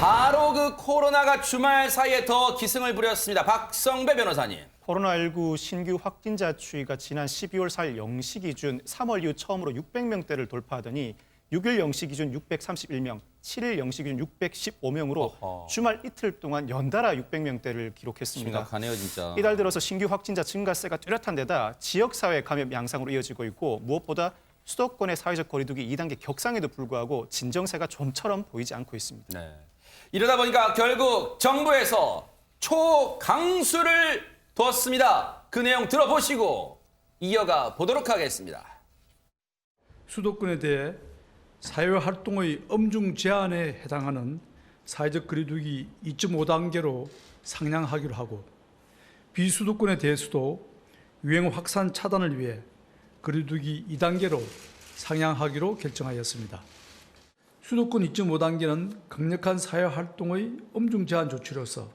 바로 그 코로나가 주말 사이에 더 기승을 부렸습니다. 박성배 변호사님. 코로나19 신규 확진자 추이가 지난 12월 4일 0시 기준 3월 이후 처음으로 600명대를 돌파하더니 6일 0시 기준 631명, 7일 0시 기준 615명으로 주말 이틀 동안 연달아 600명대를 기록했습니다. 심각하네요, 진짜. 이달 들어서 신규 확진자 증가세가 뚜렷한 데다 지역사회 감염 양상으로 이어지고 있고 무엇보다 수도권의 사회적 거리두기 2단계 격상에도 불구하고 진정세가 좀처럼 보이지 않고 있습니다. 네. 이러다 보니까 결국 정부에서 초강수를 뒀습니다. 그 내용 들어보시고 이어가 보도록 하겠습니다. 수도권에 대해 사회활동의 엄중 제한에 해당하는 사회적 거리두기 2.5단계로 상향하기로 하고 비수도권에 대해서도 유행 확산 차단을 위해 거리두기 2단계로 상향하기로 결정하였습니다. 수도권 2.5단계는 강력한 사회활동의 엄중 제한 조치로서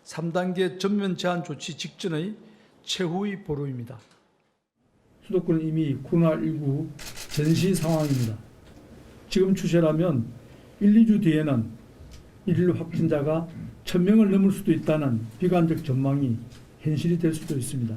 3단계 전면 제한 조치 직전의 최후의 보루입니다. 수도권은 이미 코로나19 전시 상황입니다. 지금 추세라면 1, 2주 뒤에는 일일 확진자가 1,000명을 넘을 수도 있다는 비관적 전망이 현실이 될 수도 있습니다.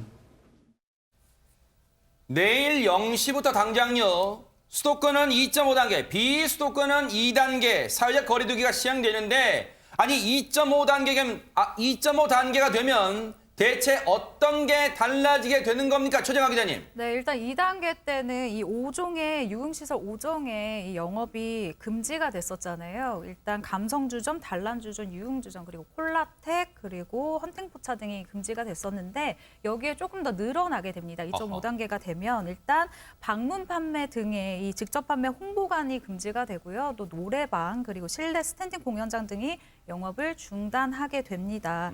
내일 0시부터 당장요. 수도권은 2.5단계, 비수도권은 2단계 사회적 거리두기가 시행되는데 아니 2.5단계가 되면 대체 어떤 게 달라지게 되는 겁니까? 최정화 기자님. 네, 일단 2단계 때는 이 5종의 유흥시설 5종의 이 영업이 금지가 됐었잖아요. 일단 감성주점, 단란주점, 유흥주점, 그리고 콜라텍, 그리고 헌팅포차 등이 금지가 됐었는데 여기에 조금 더 늘어나게 됩니다. 2.5단계가 되면 일단 방문 판매 등의 이 직접 판매 홍보관이 금지가 되고요. 또 노래방, 그리고 실내 스탠딩 공연장 등이 영업을 중단하게 됩니다.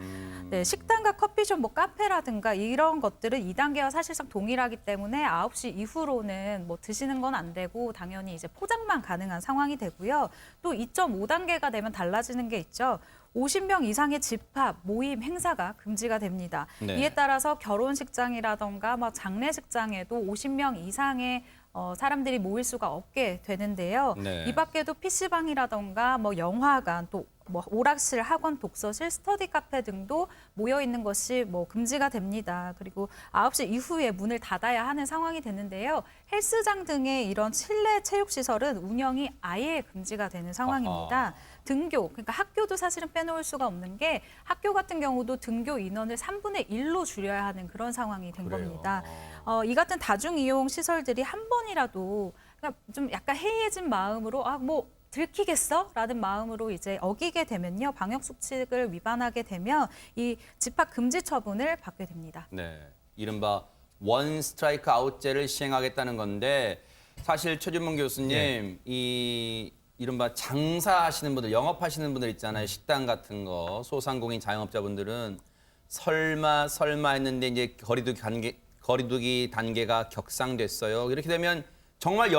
네, 식당과 커피숍, 뭐 카페라든가 이런 것들은 2단계와 사실상 동일하기 때문에 9시 이후로는 뭐 드시는 건 안 되고 당연히 이제 포장만 가능한 상황이 되고요. 또 2.5단계가 되면 달라지는 게 있죠. 50명 이상의 집합, 모임, 행사가 금지가 됩니다. 네. 이에 따라서 결혼식장이라던가 뭐 장례식장에도 50명 이상의 사람들이 모일 수가 없게 되는데요. 네. 이 밖에도 PC방이라던가 뭐 영화관, 또 뭐 오락실, 학원, 독서실, 스터디 카페 등도 모여 있는 것이 뭐 금지가 됩니다. 그리고 9시 이후에 문을 닫아야 하는 상황이 되는데요. 헬스장 등의 이런 실내 체육 시설은 운영이 아예 금지가 되는 상황입니다. 등교, 그러니까 학교도 사실은 빼놓을 수가 없는 게 학교 같은 경우도 등교 인원을 3분의 1로 줄여야 하는 그런 상황이 된 그래요? 겁니다. 이 같은 다중이용 시설들이 한 번이라도 그러니까 좀 약간 해이해진 마음으로 뭐 들키겠어? 라는 마음으로 이제 어기게 되면요. 방역 수칙을 위반하게 되면 이 집합 금지 처분을 받게 됩니다. 네. 이른바 원 스트라이크 아웃제를 시행하겠다는 건데 사실 최준문 교수님 이 이른바 장사하시는 분들, 영업하시는 분들 있잖아요. 식당 같은 거, 소상공인 자영업자분들은 설마 했는데 이제 거리두기 단계가 격상됐어요. 이렇게 되면 정말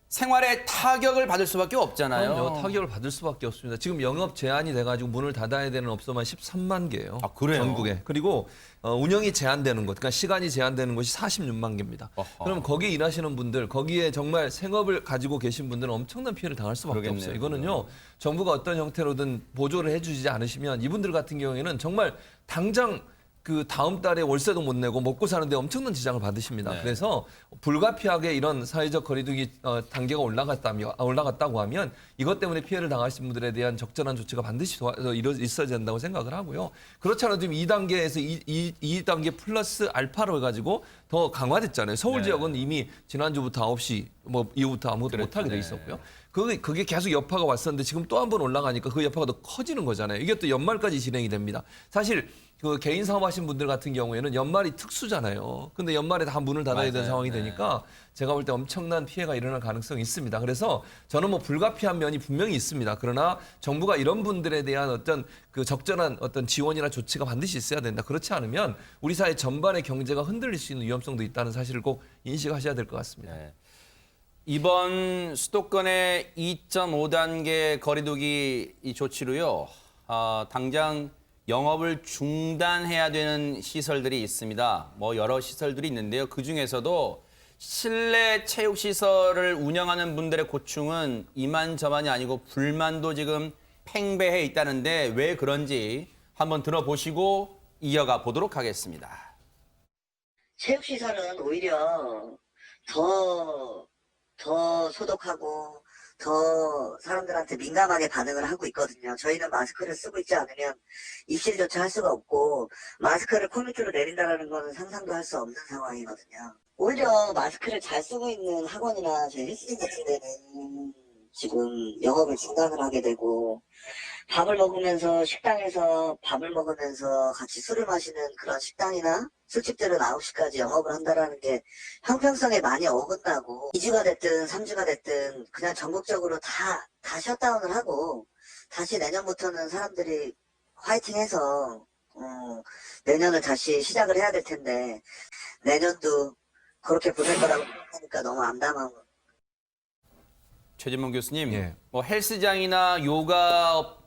생활에 타격을 받을 수밖에 없잖아요. 그럼요. 타격을 받을 수밖에 없습니다. 지금 영업 제한이 돼가지고 문을 닫아야 되는 업소만 13만 개예요. 아, 그래요? 전국에. 그리고 운영이 제한되는 곳, 그러니까 시간이 제한되는 곳이 46만 개입니다. 그럼 거기 일하시는 분들, 거기에 정말 생업을 가지고 계신 분들은 엄청난 피해를 당할 수밖에 그러겠네요. 없어요. 이거는요. 정부가 어떤 형태로든 보조를 해주지 않으시면 이분들 같은 경우에는 정말 당장 그 다음 달에 월세도 못 내고 먹고 사는데 엄청난 지장을 받으십니다. 네. 그래서 불가피하게 이런 사회적 거리두기 단계가 올라갔다고 하면 이것 때문에 피해를 당하신 분들에 대한 적절한 조치가 반드시 있어야 된다고 생각을 하고요. 그렇지 않아도 지금 2단계에서 2단계 플러스 알파로 해가지고 더 강화됐잖아요. 서울 네. 지역은 이미 지난주부터 9시 뭐 이후부터 아무것도 못하게 돼 있었고요. 그게 계속 여파가 왔었는데 지금 또 한 번 올라가니까 그 여파가 더 커지는 거잖아요. 이게 또 연말까지 진행이 됩니다. 사실 그 개인 사업하신 분들 같은 경우에는 연말이 특수잖아요. 근데 연말에 다 문을 닫아야 되는 상황이 되니까 제가 볼 때 엄청난 피해가 일어날 가능성이 있습니다. 그래서 저는 뭐 불가피한 면이 분명히 있습니다. 그러나 정부가 이런 분들에 대한 어떤 그 적절한 어떤 지원이나 조치가 반드시 있어야 된다. 그렇지 않으면 우리 사회 전반의 경제가 흔들릴 수 있는 위험성도 있다는 사실을 꼭 인식하셔야 될 것 같습니다. 네. 이번 수도권의 2.5단계 거리두기 이 조치로요. 당장 영업을 중단해야 되는 시설들이 있습니다. 뭐 여러 시설들이 있는데요. 그중에서도 실내 체육시설을 운영하는 분들의 고충은 이만저만이 아니고 불만도 지금 팽배해 있다는데 왜 그런지 한번 들어보시고 이어가 보도록 하겠습니다. 체육시설은 오히려 더 소독하고 더 사람들한테 민감하게 반응을 하고 있거든요. 저희는 마스크를 쓰고 있지 않으면 입실조차 할 수가 없고 마스크를 코 밑으로 내린다는 거는 상상도 할 수 없는 상황이거든요. 오히려 마스크를 잘 쓰고 있는 학원이나 저희 헬스장 같은 데는 지금 영업을 중단을 하게 되고 밥을 먹으면서 식당에서 밥을 먹으면서 같이 술을 마시는 그런 식당이나 술집들은 9시까지 영업을 한다라는 게 형평성에 많이 어긋나고 2주가 됐든 3주가 됐든 그냥 전국적으로 다 셧다운을 하고 다시 내년부터는 사람들이 화이팅해서 내년을 다시 시작을 해야 될 텐데 내년도 그렇게 보낼 거라고 생각하니까 너무 암담하고 최진문 교수님, 예. 뭐 헬스장이나 요가원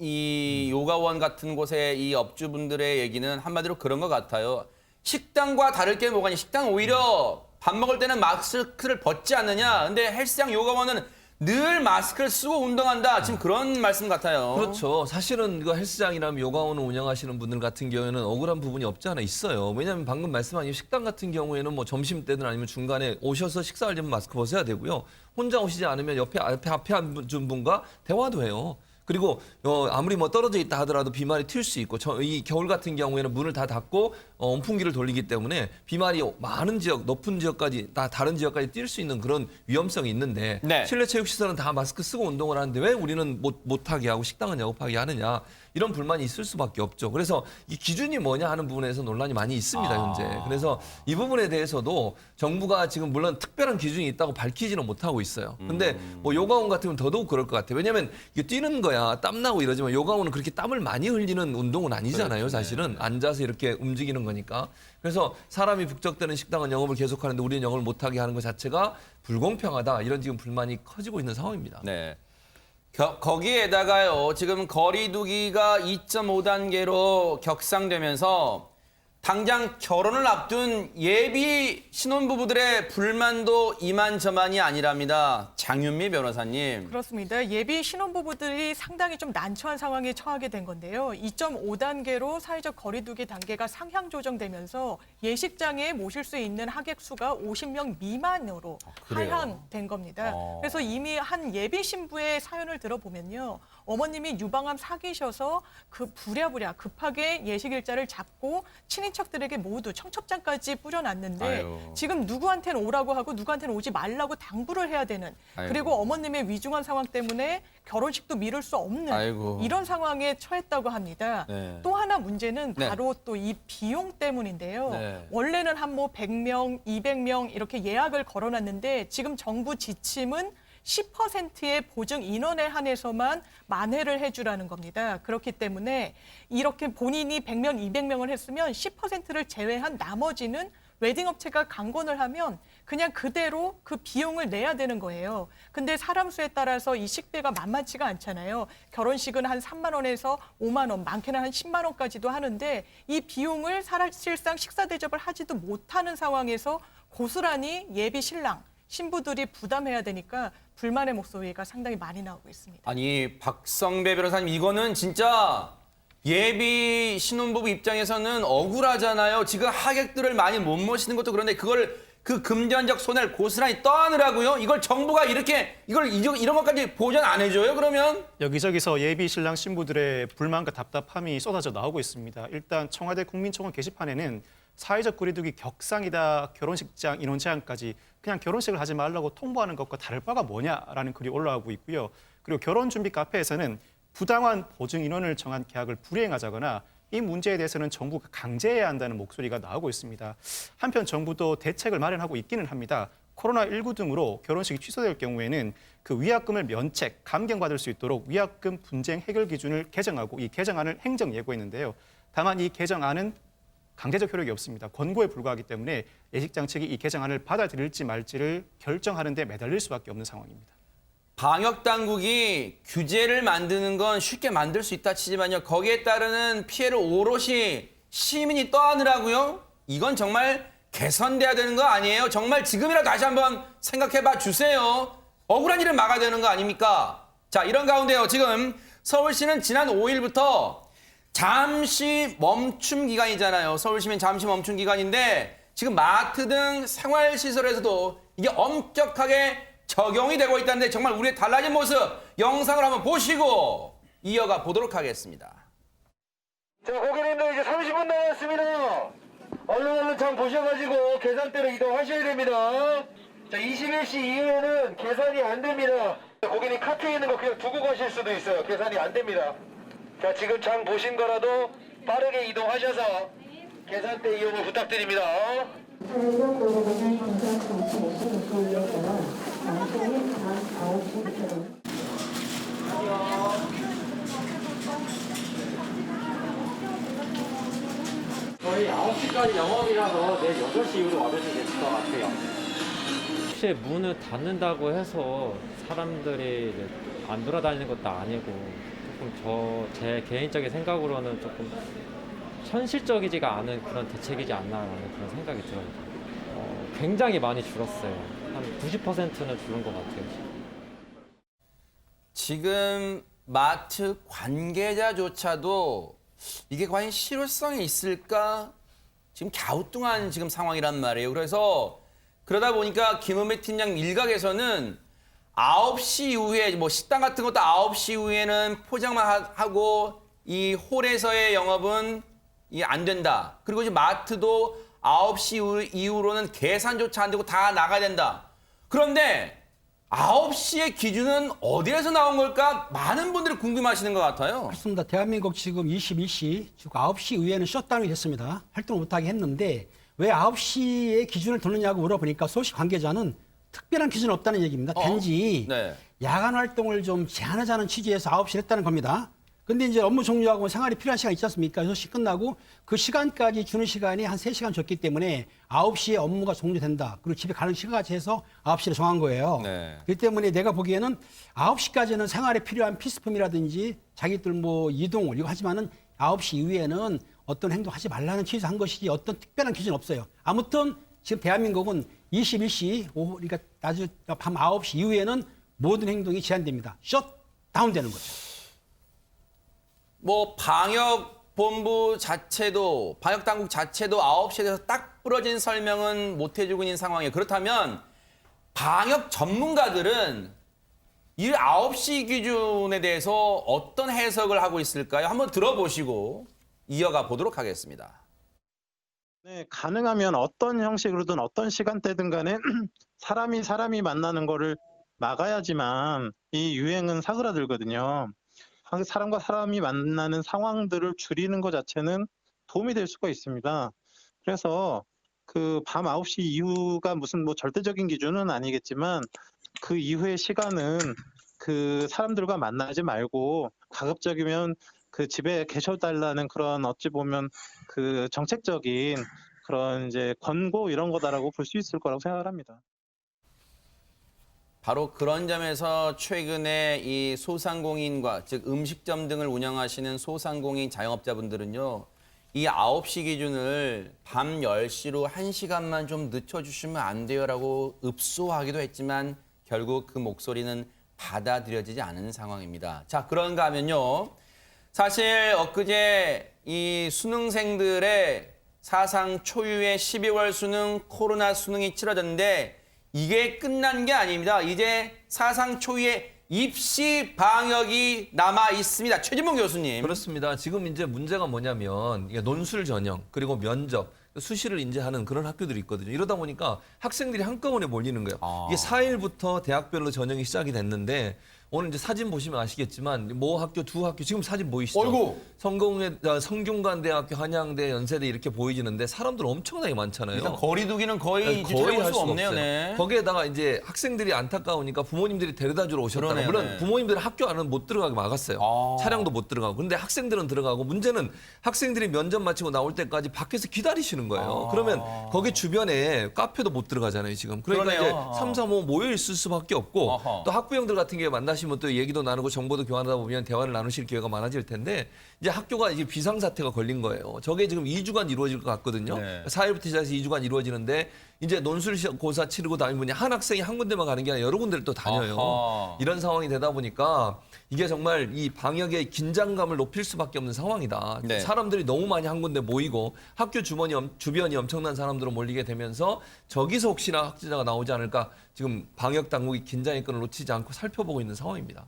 같은 곳의 이 업주분들의 얘기는 한마디로 그런 것 같아요. 식당과 다를 게 뭐가 있냐. 식당 오히려 밥 먹을 때는 마스크를 벗지 않느냐. 근데 헬스장, 요가원은 늘 마스크를 쓰고 운동한다. 지금 그런 말씀 같아요. 그렇죠. 사실은 그 헬스장이나 요가원을 운영하시는 분들 같은 경우에는 억울한 부분이 없지 않아 있어요. 왜냐하면 방금 말씀하신 식당 같은 경우에는 뭐 점심 때든 아니면 중간에 오셔서 식사하려면 마스크 벗어야 되고요. 혼자 오시지 않으면 앞에 앉은 분과 대화도 해요. 그리고 아무리 뭐 떨어져 있다 하더라도 비말이 튈 수 있고 이 겨울 같은 경우에는 문을 다 닫고 온풍기를 돌리기 때문에 비말이 많은 지역, 높은 지역까지 다른 지역까지 뛸 수 있는 그런 위험성이 있는데 네. 실내 체육시설은 다 마스크 쓰고 운동을 하는데 왜 우리는 못하게 하고 식당은 영업하게 하느냐 이런 불만이 있을 수밖에 없죠. 그래서 이 기준이 뭐냐 하는 부분에서 논란이 많이 있습니다, 현재. 그래서 이 부분에 대해서도 정부가 지금 물론 특별한 기준이 있다고 밝히지는 못하고 있어요. 근데 뭐 요가원 같으면 더더욱 그럴 것 같아요. 왜냐하면 이게 뛰는 거야 땀나고 이러지만 요가원은 그렇게 땀을 많이 흘리는 운동은 아니잖아요, 그렇죠. 사실은. 앉아서 이렇게 움직이는 거니까. 그래서 사람이 북적대는 식당은 영업을 계속하는데 우리는 영업을 못하게 하는 것 자체가 불공평하다. 이런 지금 불만이 커지고 있는 상황입니다. 네. 거기에다가요, 지금 거리두기가 2.5단계로 격상되면서 당장 결혼을 앞둔 예비 신혼부부들의 불만도 이만저만이 아니랍니다. 장윤미 변호사님. 그렇습니다. 예비 신혼부부들이 상당히 좀 난처한 상황에 처하게 된 건데요. 2.5단계로 사회적 거리두기 단계가 상향 조정되면서 예식장에 모실 수 있는 하객 수가 50명 미만으로 그래요? 하향된 겁니다. 그래서 이미 한 예비 신부의 사연을 들어보면요. 어머님이 유방암 사귀셔서 부랴부랴 급하게 예식 일자를 잡고 친인척들에게 모두 청첩장까지 뿌려놨는데 아유. 지금 누구한테는 오라고 하고 누구한테는 오지 말라고 당부를 해야 되는 아이고. 그리고 어머님의 위중한 상황 때문에 결혼식도 미룰 수 없는 아이고. 이런 상황에 처했다고 합니다. 네. 또 하나 문제는 네. 바로 또 이 비용 때문인데요. 네. 원래는 한 뭐 100명, 200명 이렇게 예약을 걸어놨는데 지금 정부 지침은 10%의 보증 인원에 한해서만 만회를 해주라는 겁니다. 그렇기 때문에 이렇게 본인이 100명, 200명을 했으면 10%를 제외한 나머지는 웨딩업체가 강권을 하면 그냥 그대로 그 비용을 내야 되는 거예요. 근데 사람 수에 따라서 이 식비가 만만치가 않잖아요. 결혼식은 한 3만 원에서 5만 원, 많게는 한 10만 원까지도 하는데 이 비용을 사실상 식사 대접을 하지도 못하는 상황에서 고스란히 예비 신랑, 신부들이 부담해야 되니까 불만의 목소리가 상당히 많이 나오고 있습니다. 아니, 박성배 변호사님, 이거는 진짜 예비 신혼부부 입장에서는 억울하잖아요. 지금 하객들을 많이 못 모시는 것도 그런데 그 금전적 손해를 고스란히 떠안으라고요? 이걸 정부가 이런 것까지 보전 안 해줘요, 그러면? 여기저기서 예비 신랑 신부들의 불만과 답답함이 쏟아져 나오고 있습니다. 일단 청와대 국민청원 게시판에는 사회적 거리두기 격상이다, 결혼식장 인원 제한까지 그냥 결혼식을 하지 말라고 통보하는 것과 다를 바가 뭐냐라는 글이 올라오고 있고요. 그리고 결혼 준비 카페에서는 부당한 보증 인원을 정한 계약을 불이행하자거나 이 문제에 대해서는 정부가 강제해야 한다는 목소리가 나오고 있습니다. 한편 정부도 대책을 마련하고 있기는 합니다. 코로나19 등으로 결혼식이 취소될 경우에는 그 위약금을 면책, 감경받을 수 있도록 위약금 분쟁 해결 기준을 개정하고 이 개정안을 행정 예고했는데요. 다만 이 개정안은 강제적 효력이 없습니다. 권고에 불과하기 때문에 예식장 측이 이 개정안을 받아들일지 말지를 결정하는 데 매달릴 수밖에 없는 상황입니다. 방역 당국이 규제를 만드는 건 쉽게 만들 수 있다 치지만요. 거기에 따르는 피해를 오롯이 시민이 떠안으라고요? 이건 정말 개선돼야 되는 거 아니에요? 정말 지금이라도 다시 한번 생각해 봐 주세요. 억울한 일을 막아야 되는 거 아닙니까? 자, 이런 가운데요. 지금 서울시는 지난 5일부터 잠시 멈춤 기간이잖아요. 서울시민 잠시 멈춤 기간인데 지금 마트 등 생활시설에서도 이게 엄격하게 적용이 되고 있다는데 정말 우리의 달라진 모습 영상을 한번 보시고 이어가 보도록 하겠습니다. 자, 고객님들 이제 30분 남았습니다. 얼른 장 보셔가지고 계산대로 이동하셔야 됩니다. 자, 21시 이후에는 계산이 안 됩니다. 고객님 카트에 있는 거 그냥 두고 가실 수도 있어요. 계산이 안 됩니다. 자, 지금 장 보신 거라도 빠르게 이동하셔서 계산대 이용을 부탁드립니다. 저희 9시까지 영업이라서 내일 6시 이후로 와주시면 될 것 같아요. 혹시 문을 닫는다고 해서 사람들이 이제 안 돌아다니는 것도 아니고 조금 제 개인적인 생각으로는 조금 현실적이지가 않은 그런 대책이지 않나라는 그런 생각이 들어요. 굉장히 많이 줄었어요. 한 90%는 줄은 것 같아요. 지금 마트 관계자조차도 이게 과연 실효성이 있을까? 지금 갸우뚱한 지금 상황이란 말이에요. 그래서 그러다 보니까 김은배 팀장 일각에서는 9시 이후에 뭐 식당 같은 것도 9시 이후에는 포장만 하고 이 홀에서의 영업은 안 된다. 그리고 이제 마트도 9시 이후로는 계산조차 안 되고 다 나가야 된다. 그런데 9시의 기준은 어디에서 나온 걸까? 많은 분들이 궁금하시는 것 같아요. 그렇습니다. 대한민국 지금 21시, 즉 9시 이후에는 셧다운이 됐습니다. 활동을 못하게 했는데 왜 9시에 기준을 두느냐고 물어보니까 소식 관계자는 특별한 기준은 없다는 얘기입니다. 단지 네. 야간 활동을 좀 제한하자는 취지에서 9시를 했다는 겁니다. 근데 이제 업무 종료하고 생활이 필요한 시간 있지 않습니까? 6시 끝나고 그 시간까지 주는 시간이 한 3시간 줬기 때문에 9시에 업무가 종료된다. 그리고 집에 가는 시간까지 해서 9시를 정한 거예요. 네. 그렇기 때문에 내가 보기에는 9시까지는 생활에 필요한 필수품이라든지 자기들 뭐 이동을 이거 하지만은 9시 이후에는 어떤 행동 하지 말라는 취지에서 한 것이지 어떤 특별한 기준은 없어요. 아무튼 지금 대한민국은 21시 오후 그러니까 낮에 밤 9시 이후에는 모든 행동이 제한됩니다. 셧다운 되는 거죠. 뭐 방역본부 자체도 방역당국 자체도 9시에 대해서 딱 부러진 설명은 못 해주고 있는 상황이에요. 그렇다면 방역 전문가들은 이 9시 기준에 대해서 어떤 해석을 하고 있을까요? 한번 들어보시고 이어가 보도록 하겠습니다. 네, 가능하면 어떤 형식으로든 어떤 시간대든 간에 사람이 만나는 거를 막아야지만 이 유행은 사그라들거든요. 사람과 사람이 만나는 상황들을 줄이는 것 자체는 도움이 될 수가 있습니다. 그래서 그 밤 9시 이후가 무슨 뭐 절대적인 기준은 아니겠지만 그 이후의 시간은 그 사람들과 만나지 말고 가급적이면 그 집에 계셔달라는 그런 어찌 보면 그 정책적인 그런 이제 권고 이런 거다라고 볼 수 있을 거라고 생각을 합니다. 바로 그런 점에서 최근에 이 소상공인과 즉 음식점 등을 운영하시는 소상공인 자영업자분들은요. 이 9시 기준을 밤 10시로 1시간만 좀 늦춰주시면 안 돼요라고 읍소하기도 했지만 결국 그 목소리는 받아들여지지 않은 상황입니다. 자, 그런가 하면요. 사실 엊그제 이 수능생들의 사상 초유의 12월 수능 코로나 수능이 치러졌는데 이게 끝난 게 아닙니다. 이제 사상 초유의 입시 방역이 남아 있습니다. 최진봉 교수님. 그렇습니다. 지금 이제 문제가 뭐냐면 이게 논술 전형 그리고 면접 수시를 인제하는 그런 학교들이 있거든요. 이러다 보니까 학생들이 한꺼번에 몰리는 거예요. 이게 4일부터 대학별로 전형이 시작이 됐는데 오늘 이제 사진 보시면 아시겠지만 모 학교 두 학교 지금 사진 보이시죠? 어이구. 성균관대학교, 한양대, 연세대 이렇게 보이지는데 사람들 엄청나게 많잖아요. 일단 거리두기는 거의 거의 할 수 수가 없네요. 없어요. 네. 거기에다가 이제 학생들이 안타까우니까 부모님들이 데려다 주러 오셨다가 그러네요, 물론 네. 부모님들은 학교 안은 못 들어가게 막았어요. 차량도 못 들어가고. 근데 학생들은 들어가고 문제는 학생들이 면접 마치고 나올 때까지 밖에서 기다리시는 거예요. 그러면 거기 주변에 카페도 못 들어가잖아요, 지금. 그러니까 그러네요. 이제 3, 4, 5 모여 있을 수밖에 없고 어허. 또 학부형들 같은 경우에 만나시면 또 얘기도 나누고 정보도 교환하다 보면 대화를 나누실 기회가 많아질 텐데 이제 학교가 이제 비상사태가 걸린 거예요. 저게 지금 2주간 이루어질 것 같거든요. 네. 4일부터 시작해서 2주간 이루어지는데 이제 논술고사 치르고 다니는 분이 한 학생이 한 군데만 가는 게 아니라 여러 군데를 또 다녀요. 어허. 이런 상황이 되다 보니까 이게 정말 이 방역의 긴장감을 높일 수밖에 없는 상황이다. 네. 사람들이 너무 많이 한 군데 모이고 학교 주변이 엄청난 사람들로 몰리게 되면서 저기서 혹시나 확진자가 나오지 않을까 지금 방역 당국이 긴장의 끈을 놓치지 않고 살펴보고 있는 상황입니다.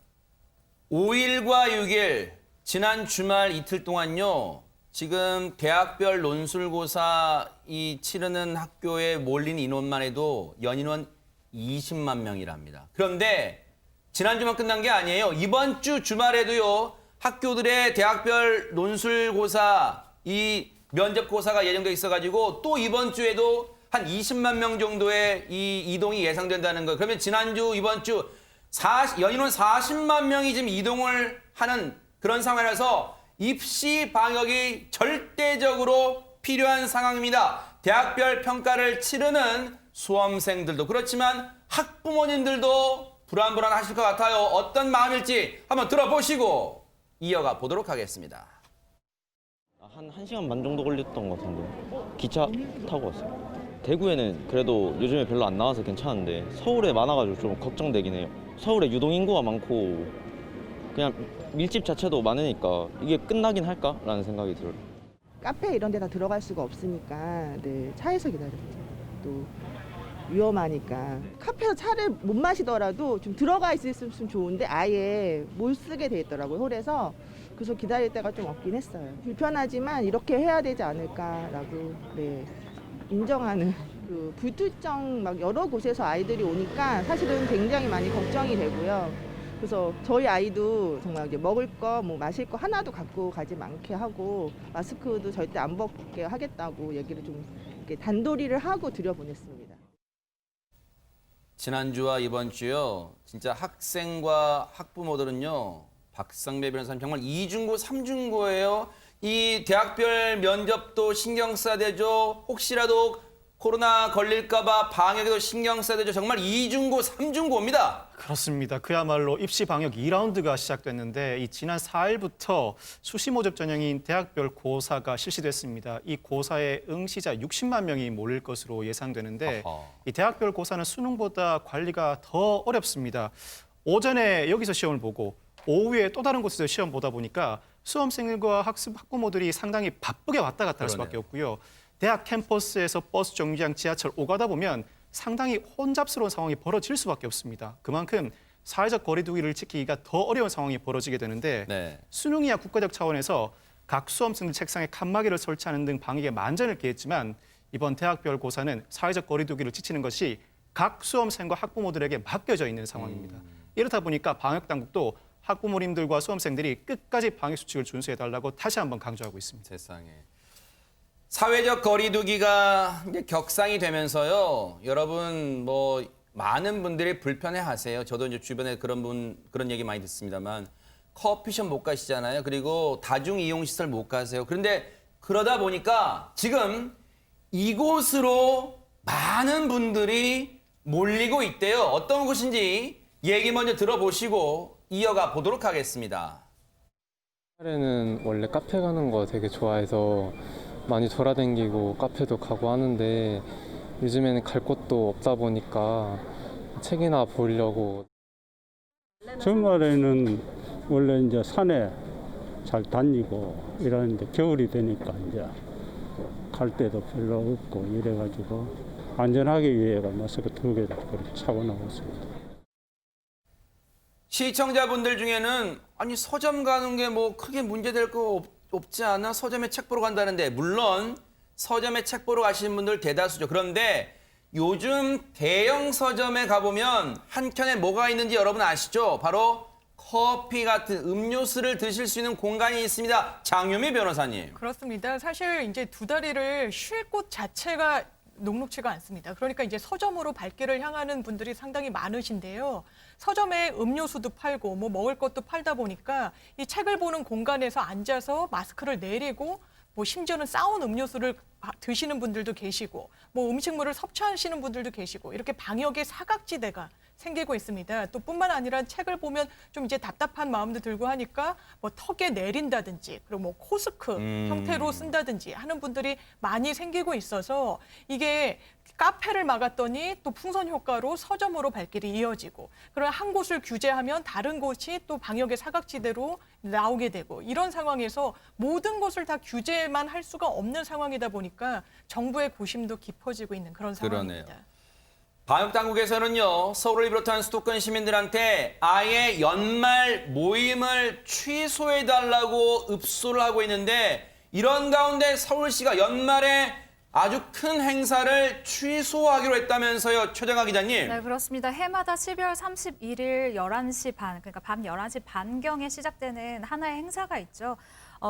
5일과 6일 지난 주말 이틀 동안요. 지금 대학별 논술고사 이 치르는 학교에 몰린 인원만 해도 연인원 20만 명이랍니다. 그런데 지난주만 끝난 게 아니에요. 이번 주 주말에도요. 학교들의 대학별 논술고사 이 면접고사가 예정돼 있어가지고 또 이번 주에도 한 20만 명 정도의 이 이동이 예상된다는 거예요. 그러면 지난주 이번 주 연인원 40만 명이 지금 이동을 하는 그런 상황이라서 입시 방역이 절대적으로 필요한 상황입니다. 대학별 평가를 치르는 수험생들도 그렇지만 학부모님들도 불안하실 것 같아요. 어떤 마음일지 한번 들어보시고 이어가 보도록 하겠습니다. 한 1시간 반 정도 걸렸던 것 같은데 기차 타고 왔어요. 대구에는 그래도 요즘에 별로 안 나와서 괜찮은데 서울에 많아가지고 좀 걱정되긴 해요. 서울에 유동인구가 많고 그냥 밀집 자체도 많으니까 이게 끝나긴 할까라는 생각이 들어요. 카페 이런 데 다 들어갈 수가 없으니까 네, 차에서 기다렸죠. 또 위험하니까. 카페에서 차를 못 마시더라도 좀 들어가 있었으면 좋은데 아예 못 쓰게 돼 있더라고요, 홀에서. 그래서 기다릴 때가 좀 없긴 했어요. 불편하지만 이렇게 해야 되지 않을까라고 네, 인정하는. 그 불특정 막 여러 곳에서 아이들이 오니까 사실은 굉장히 많이 걱정이 되고요. 그래서 저희 아이도 정말 이제 먹을 거, 뭐 마실 거 하나도 갖고 가지 않게 하고 마스크도 절대 안 벗게 하겠다고 얘기를 좀 이렇게 단도리를 하고 들여보냈습니다. 지난주와 이번 주요. 진짜 학생과 학부모들은요. 박상배 변호사님 정말 2중고, 3중고예요. 이 대학별 면접도 신경 써야 되죠. 혹시라도 코로나 걸릴까 봐 방역에도 신경 써야 되죠. 정말 2중고, 3중고입니다. 그렇습니다. 그야말로 입시 방역 2라운드가 시작됐는데 이 지난 4일부터 수시 모집 전형인 대학별 고사가 실시됐습니다. 이 고사에 응시자 60만 명이 몰릴 것으로 예상되는데 이 대학별 고사는 수능보다 관리가 더 어렵습니다. 오전에 여기서 시험을 보고 오후에 또 다른 곳에서 시험 보다 보니까 수험생들과 학부모들이 상당히 바쁘게 왔다 갔다 할 수밖에 없고요. 대학 캠퍼스에서 버스 정류장, 지하철 오가다 보면 상당히 혼잡스러운 상황이 벌어질 수밖에 없습니다. 그만큼 사회적 거리 두기를 지키기가 더 어려운 상황이 벌어지게 되는데 네. 수능이야 국가적 차원에서 각 수험생들 책상에 칸막이를 설치하는 등 방역에 만전을 기했지만 이번 대학별 고사는 사회적 거리 두기를 지키는 것이 각 수험생과 학부모들에게 맡겨져 있는 상황입니다. 이렇다 보니까 방역 당국도 학부모님들과 수험생들이 끝까지 방역 수칙을 준수해달라고 다시 한번 강조하고 있습니다. 세상에. 사회적 거리두기가 이제 격상이 되면서요. 여러분 뭐 많은 분들이 불편해하세요. 저도 이제 주변에 그런 얘기 많이 듣습니다만 커피숍 못 가시잖아요. 그리고 다중 이용 시설 못 가세요. 그런데 그러다 보니까 지금 이곳으로 많은 분들이 몰리고 있대요. 어떤 곳인지 얘기 먼저 들어보시고 이어가 보도록 하겠습니다. 옛날에는 원래 카페 가는 거 되게 좋아해서 많이 돌아다니고 카페도 가고 하는데 요즘에는 갈 곳도 없다 보니까 책이나 보려고. 주말에는 원래 이제 산에 잘 다니고 이러는데 겨울이 되니까 이제 갈 데도 별로 없고 이래가지고 안전하기 위해서 마스크 2개를 차고 나왔습니다. 시청자분들 중에는 아니 서점 가는 게 뭐 크게 문제될 거 없지 않아? 서점에 책 보러 간다는데 물론 서점에 책 보러 가시는 분들 대다수죠. 그런데 요즘 대형 서점에 가보면 한켠에 뭐가 있는지 여러분 아시죠? 바로 커피 같은 음료수를 드실 수 있는 공간이 있습니다. 장유미 변호사님. 그렇습니다. 사실 이제 두 다리를 쉴 곳 자체가 녹록치가 않습니다. 그러니까 이제 서점으로 발길을 향하는 분들이 상당히 많으신데요. 서점에 음료수도 팔고 뭐 먹을 것도 팔다 보니까 이 책을 보는 공간에서 앉아서 마스크를 내리고 뭐 심지어는 싸운 음료수를 드시는 분들도 계시고 뭐 음식물을 섭취하시는 분들도 계시고 이렇게 방역의 사각지대가 생기고 있습니다. 또 뿐만 아니라 책을 보면 좀 이제 답답한 마음도 들고 하니까 뭐 턱에 내린다든지 그리고 뭐 코스크 형태로 쓴다든지 하는 분들이 많이 생기고 있어서 이게 카페를 막았더니 또 풍선 효과로 서점으로 발길이 이어지고 그런 한 곳을 규제하면 다른 곳이 또 방역의 사각지대로 나오게 되고 이런 상황에서 모든 것을 다 규제만 할 수가 없는 상황이다 보니까 정부의 고심도 깊어지고 있는 그런 상황입니다. 그러네요. 방역 당국에서는요, 서울을 비롯한 수도권 시민들한테 아예 연말 모임을 취소해달라고 읍소를 하고 있는데 이런 가운데 서울시가 연말에 아주 큰 행사를 취소하기로 했다면서요, 최정아 기자님. 네, 그렇습니다. 해마다 12월 31일 11시 반, 그러니까 밤 11시 반경에 시작되는 하나의 행사가 있죠.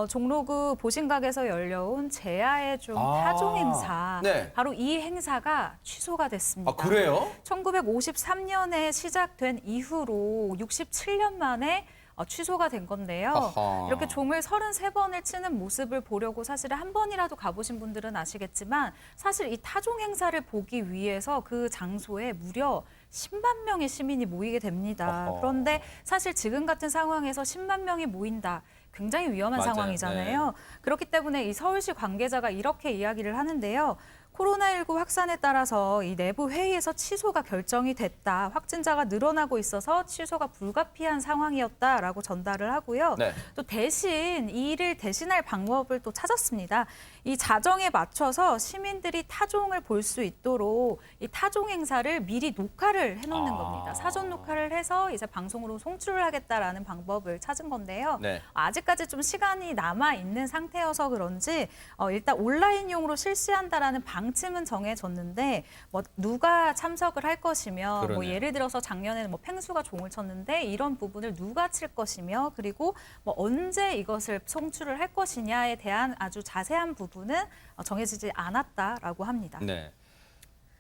종로구 보신각에서 열려온 제야의 종 타종 행사. 네. 바로 이 행사가 취소가 됐습니다. 아, 그래요? 1953년에 시작된 이후로 67년 만에 취소가 된 건데요. 아하. 이렇게 종을 33번을 치는 모습을 보려고 사실 한 번이라도 가보신 분들은 아시겠지만 사실 이 타종 행사를 보기 위해서 그 장소에 무려 10만 명의 시민이 모이게 됩니다. 아하. 그런데 사실 지금 같은 상황에서 10만 명이 모인다. 굉장히 위험한 맞아요. 상황이잖아요. 네. 그렇기 때문에 이 서울시 관계자가 이렇게 이야기를 하는데요. 코로나19 확산에 따라서 이 내부 회의에서 취소가 결정이 됐다. 확진자가 늘어나고 있어서 취소가 불가피한 상황이었다라고 전달을 하고요. 네. 또 대신 이 일을 대신할 방법을 또 찾았습니다. 이 자정에 맞춰서 시민들이 타종을 볼 수 있도록 이 타종 행사를 미리 녹화를 해놓는 겁니다. 사전 녹화를 해서 이제 방송으로 송출을 하겠다라는 방법을 찾은 건데요. 네. 아직까지 좀 시간이 남아 있는 상태여서 그런지 일단 온라인용으로 실시한다라는 방침은 정해졌는데 뭐 누가 참석을 할 것이며 뭐 그러네요. 예를 들어서 작년에는 뭐 펭수가 종을 쳤는데 이런 부분을 누가 칠 것이며 그리고 뭐 언제 이것을 송출을 할 것이냐에 대한 아주 자세한 부분은 정해지지 않았다라고 합니다. 네.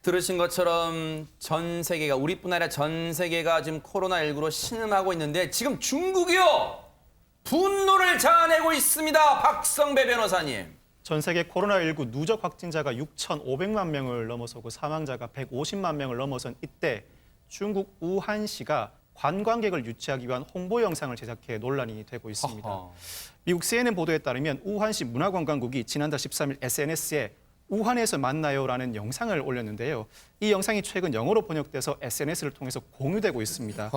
들으신 것처럼 전 세계가, 우리뿐 아니라 전 세계가 지금 코로나19로 신음하고 있는데 지금 중국이요! 분노를 자아내고 있습니다. 박성배 변호사님. 전 세계 코로나19 누적 확진자가 6,500만 명을 넘어서고 사망자가 150만 명을 넘어선 이때 중국 우한시가 관광객을 유치하기 위한 홍보 영상을 제작해 논란이 되고 있습니다. 허허. 미국 CNN 보도에 따르면 우한시 문화관광국이 지난달 13일 SNS에 우한에서 만나요라는 영상을 올렸는데요. 이 영상이 최근 영어로 번역돼서 SNS를 통해서 공유되고 있습니다.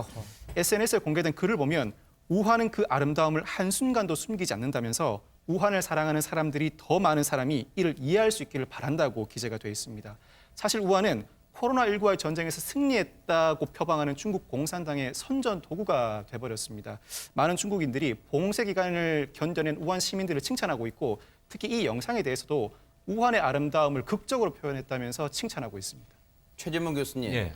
SNS에 공개된 글을 보면 우한은 그 아름다움을 한순간도 숨기지 않는다면서 우한을 사랑하는 사람들이 더 많은 사람이 이를 이해할 수 있기를 바란다고 기재가 되어 있습니다. 사실 우한은 코로나19와의 전쟁에서 승리했다고 표방하는 중국 공산당의 선전 도구가 돼버렸습니다. 많은 중국인들이 봉쇄 기간을 견뎌낸 우한 시민들을 칭찬하고 있고 특히 이 영상에 대해서도 우한의 아름다움을 극적으로 표현했다면서 칭찬하고 있습니다. 최진문 교수님. 예.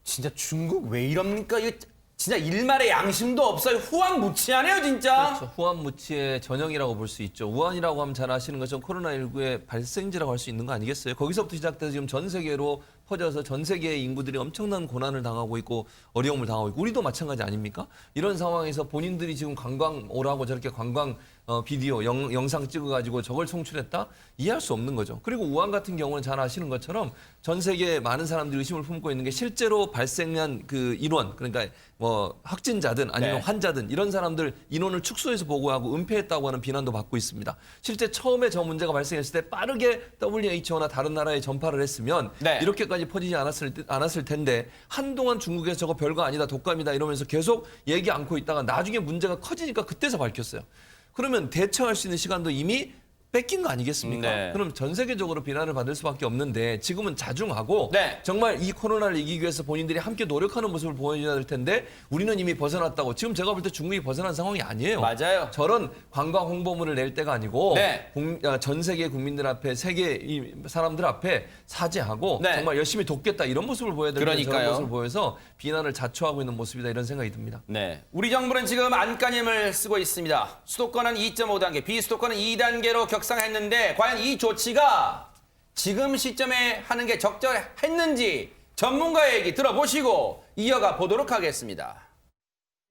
진짜 중국 왜 이럽니까? 이거 진짜 일말의 양심도 없어요. 후한무치하네요, 진짜. 그렇죠. 후한무치의 전형이라고 볼 수 있죠. 우한이라고 하면 잘 아시는 것처럼 코로나19의 발생지라고 할 수 있는 거 아니겠어요? 거기서부터 시작돼서 지금 전 세계로 퍼져서 전 세계의 인구들이 엄청난 고난을 당하고 있고 어려움을 당하고 있고 우리도 마찬가지 아닙니까? 이런 상황에서 본인들이 지금 관광 오라고 저렇게 관광 비디오, 영상 찍어가지고 저걸 송출했다? 이해할 수 없는 거죠. 그리고 우한 같은 경우는 잘 아시는 것처럼 전 세계에 많은 사람들이 의심을 품고 있는 게 실제로 발생한 그 인원, 그러니까 뭐 확진자든 아니면 네. 환자든 이런 사람들 인원을 축소해서 보고하고 은폐했다고 하는 비난도 받고 있습니다. 실제 처음에 저 문제가 발생했을 때 빠르게 WHO나 다른 나라에 전파를 했으면 네. 이렇게까지 퍼지지 않았을 텐데 한동안 중국에서 저거 별거 아니다, 독감이다 이러면서 계속 얘기 않고 있다가 나중에 문제가 커지니까 그때서 밝혔어요. 그러면 대처할 수 있는 시간도 이미 뺏긴 거 아니겠습니까? 네. 그럼 전 세계적으로 비난을 받을 수밖에 없는데 지금은 자중하고 네. 정말 이 코로나를 이기기 위해서 본인들이 함께 노력하는 모습을 보여줘야 될 텐데 우리는 이미 벗어났다고. 지금 제가 볼 때 중국이 벗어난 상황이 아니에요. 맞아요. 저런 관광 홍보물을 낼 때가 아니고 네. 전 세계 국민들 앞에 세계 이 사람들 앞에 사죄하고 네. 정말 열심히 돕겠다 이런 모습을 보여야 되는데 그러니까요. 저런 모습을 보여서 비난을 자초하고 있는 모습이다 이런 생각이 듭니다. 네, 우리 정부는 지금 안간힘을 쓰고 있습니다. 수도권은 2.5단계, 비수도권은 2단계로 격상했는데 과연 이 조치가 지금 시점에 하는 게 적절했는지 전문가의 얘기 들어보시고 이어가 보도록 하겠습니다.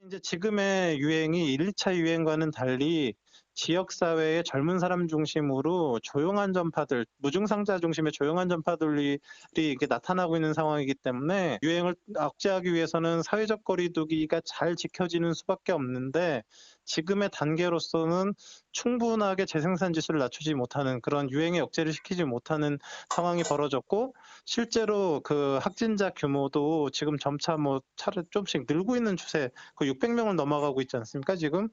이제 지금의 유행이 1, 2차 유행과는 달리 지역사회의 젊은 사람 중심으로 조용한 전파들, 무증상자 중심의 조용한 전파들이 이렇게 나타나고 있는 상황이기 때문에 유행을 억제하기 위해서는 사회적 거리두기가 잘 지켜지는 수밖에 없는데 지금의 단계로서는 충분하게 재생산 지수를 낮추지 못하는 그런 유행의 억제를 시키지 못하는 상황이 벌어졌고 실제로 그 확진자 규모도 지금 점차 뭐 차례 좀씩 늘고 있는 추세, 그 600명을 넘어가고 있지 않습니까 지금?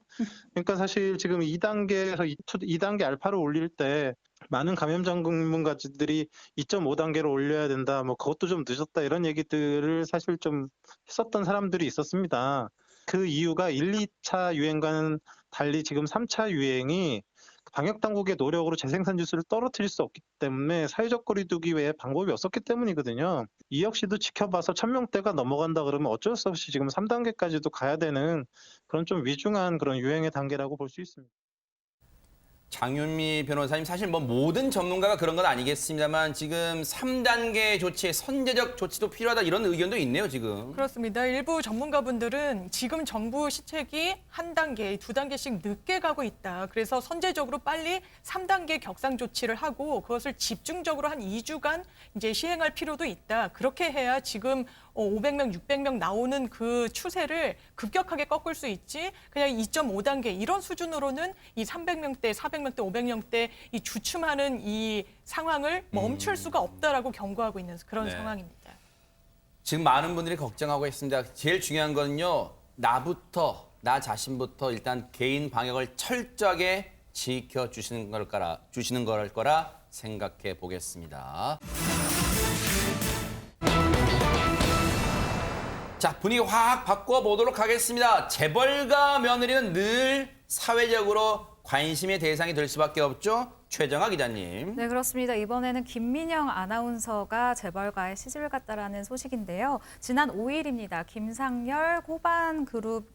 그러니까 사실 지금 2단계에서 2단계 알파를 올릴 때 많은 감염 전문가들이 2.5단계로 올려야 된다, 뭐 그것도 좀 늦었다 이런 얘기들을 사실 좀 했었던 사람들이 있었습니다. 그 이유가 1, 2차 유행과는 달리 지금 3차 유행이 방역당국의 노력으로 재생산 지수를 떨어뜨릴 수 없기 때문에 사회적 거리두기 외에 방법이 없었기 때문이거든요. 이 역시도 지켜봐서 1000명대가 넘어간다 그러면 어쩔 수 없이 지금 3단계까지도 가야 되는 그런 좀 위중한 그런 유행의 단계라고 볼 수 있습니다. 장윤미 변호사님, 사실 뭐 모든 전문가가 그런 건 아니겠습니다만 지금 3단계 조치, 선제적 조치도 필요하다 이런 의견도 있네요, 지금. 그렇습니다. 일부 전문가분들은 지금 정부 시책이 한 단계, 두 단계씩 늦게 가고 있다. 그래서 선제적으로 빨리 3단계 격상 조치를 하고 그것을 집중적으로 한 2주간 이제 시행할 필요도 있다. 그렇게 해야 지금 500명, 600명 나오는 그 추세를 급격하게 꺾을 수 있지. 그냥 2.5단계 이런 수준으로는 이 300명대, 400명대, 500명대 이 주춤하는 이 상황을 멈출 수가 없다라고 경고하고 있는 그런 상황입니다. 지금 많은 분들이 걱정하고 있습니다. 제일 중요한 거는요, 나 자신부터 일단 개인 방역을 철저하게 지켜주시는 걸 거라 생각해 보겠습니다. 자, 분위기 확 바꿔보도록 하겠습니다. 재벌가 며느리는 늘 사회적으로 관심의 대상이 될 수밖에 없죠. 최정아 기자님. 네, 그렇습니다. 이번에는 김민영 아나운서가 재벌가에 시집을 갔다라는 소식인데요. 지난 5일입니다. 김상열 호반그룹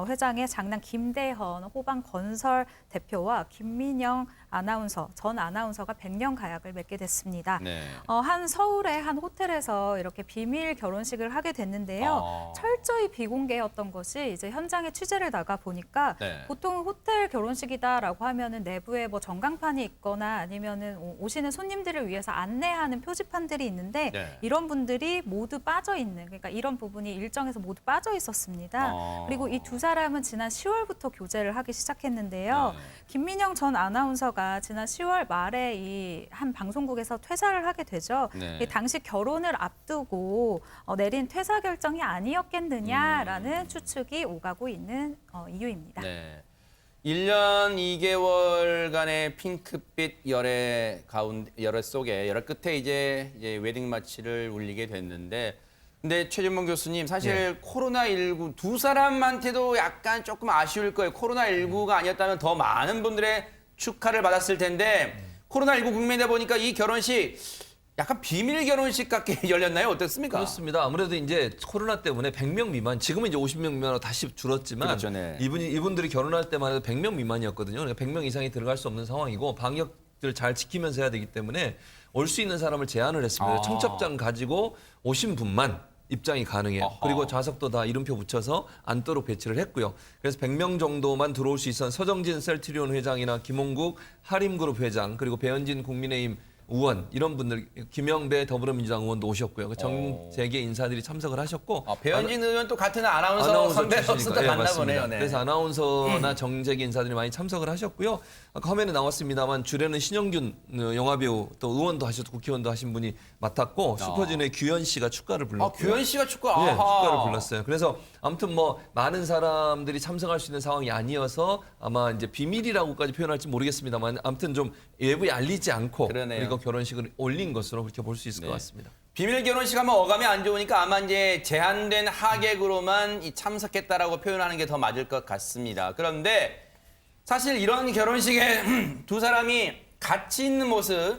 회장의 장남 김대헌 호반건설 대표와 김민영 아나운서, 전 아나운서가 100년 가약을 맺게 됐습니다. 네. 한 서울의 한 호텔에서 이렇게 비밀 결혼식을 하게 됐는데요. 철저히 비공개였던 것이 이제 현장에 취재를 나가 보니까 보통 호텔 결혼식이다라고 하면은 내부에 뭐 전광판이 있거나 아니면은 오시는 손님들을 위해서 안내하는 표지판들이 있는데 이런 분들이 모두 빠져 있는, 그러니까 이런 부분이 일정에서 모두 빠져 있었습니다. 그리고 이 두 사람은 지난 10월부터 교제를 하기 시작했는데요. 김민영 전 아나운서가 지난 10월 말에 이 한 방송국에서 퇴사를 하게 되죠. 당시 결혼을 앞두고 내린 퇴사 결정이 아니었겠느냐라는 추측이 오가고 있는 이유입니다. 네. 1년 2개월간의 핑크빛 열애 속에 열애 끝에 이제 웨딩 마치를 울리게 됐는데, 근데 최진봉 교수님, 사실 코로나19 두 사람한테도 약간 조금 아쉬울 거예요. 코로나19가 아니었다면 더 많은 분들의 축하를 받았을 텐데 코로나19 국면이다 보니까 이 결혼식 약간 비밀 결혼식 같게 열렸나요? 어떻습니까? 그렇습니다. 아무래도 이제 코로나 때문에 100명 미만, 지금은 이제 50명 미만으로 다시 줄었지만 그렇죠, 네. 이분들이 결혼할 때만 해도 100명 미만이었거든요. 그러니까 100명 이상이 들어갈 수 없는 상황이고 방역을 잘 지키면서 해야 되기 때문에 올 수 있는 사람을 제한을 했습니다. 청첩장 가지고 오신 분만 입장이 가능해요. 그리고 좌석도 다 이름표 붙여서 앉도록 배치를 했고요. 그래서 100명 정도만 들어올 수 있었던 서정진 셀트리온 회장이나 김홍국 하림그룹 회장, 그리고 배현진 국민의힘 의원, 이런 분들, 김영배 더불어민주당 의원도 오셨고요. 전 세계 인사들이 참석을 하셨고, 배현진 의원 또 같은 아나운서 선배로서 만나 보네요. 네. 그래서 아나운서나 정재계 인사들이 많이 참석을 하셨고요. 아까 화면에 나왔습니다만 주례는 신영균 영화배우, 또 의원도 하셨고 국회의원도 하신 분이 맡았고, 슈퍼주니어의 규현 씨가 축가를 불렀고요. 규현 씨가 축가? 네, 축가를 불렀어요. 그래서 아무튼 뭐 많은 사람들이 참석할 수 있는 상황이 아니어서 아마 이제 비밀이라고까지 표현할지 모르겠습니다만, 아무튼 좀 외부에 알리지 않고 그리고 결혼식을 올린 것으로 그렇게 볼 수 있을 것 같습니다. 비밀 결혼식 하면 어감이 안 좋으니까 아마 이제 제한된 하객으로만 참석했다라고 표현하는 게 더 맞을 것 같습니다. 그런데 사실 이런 결혼식에 두 사람이 같이 있는 모습,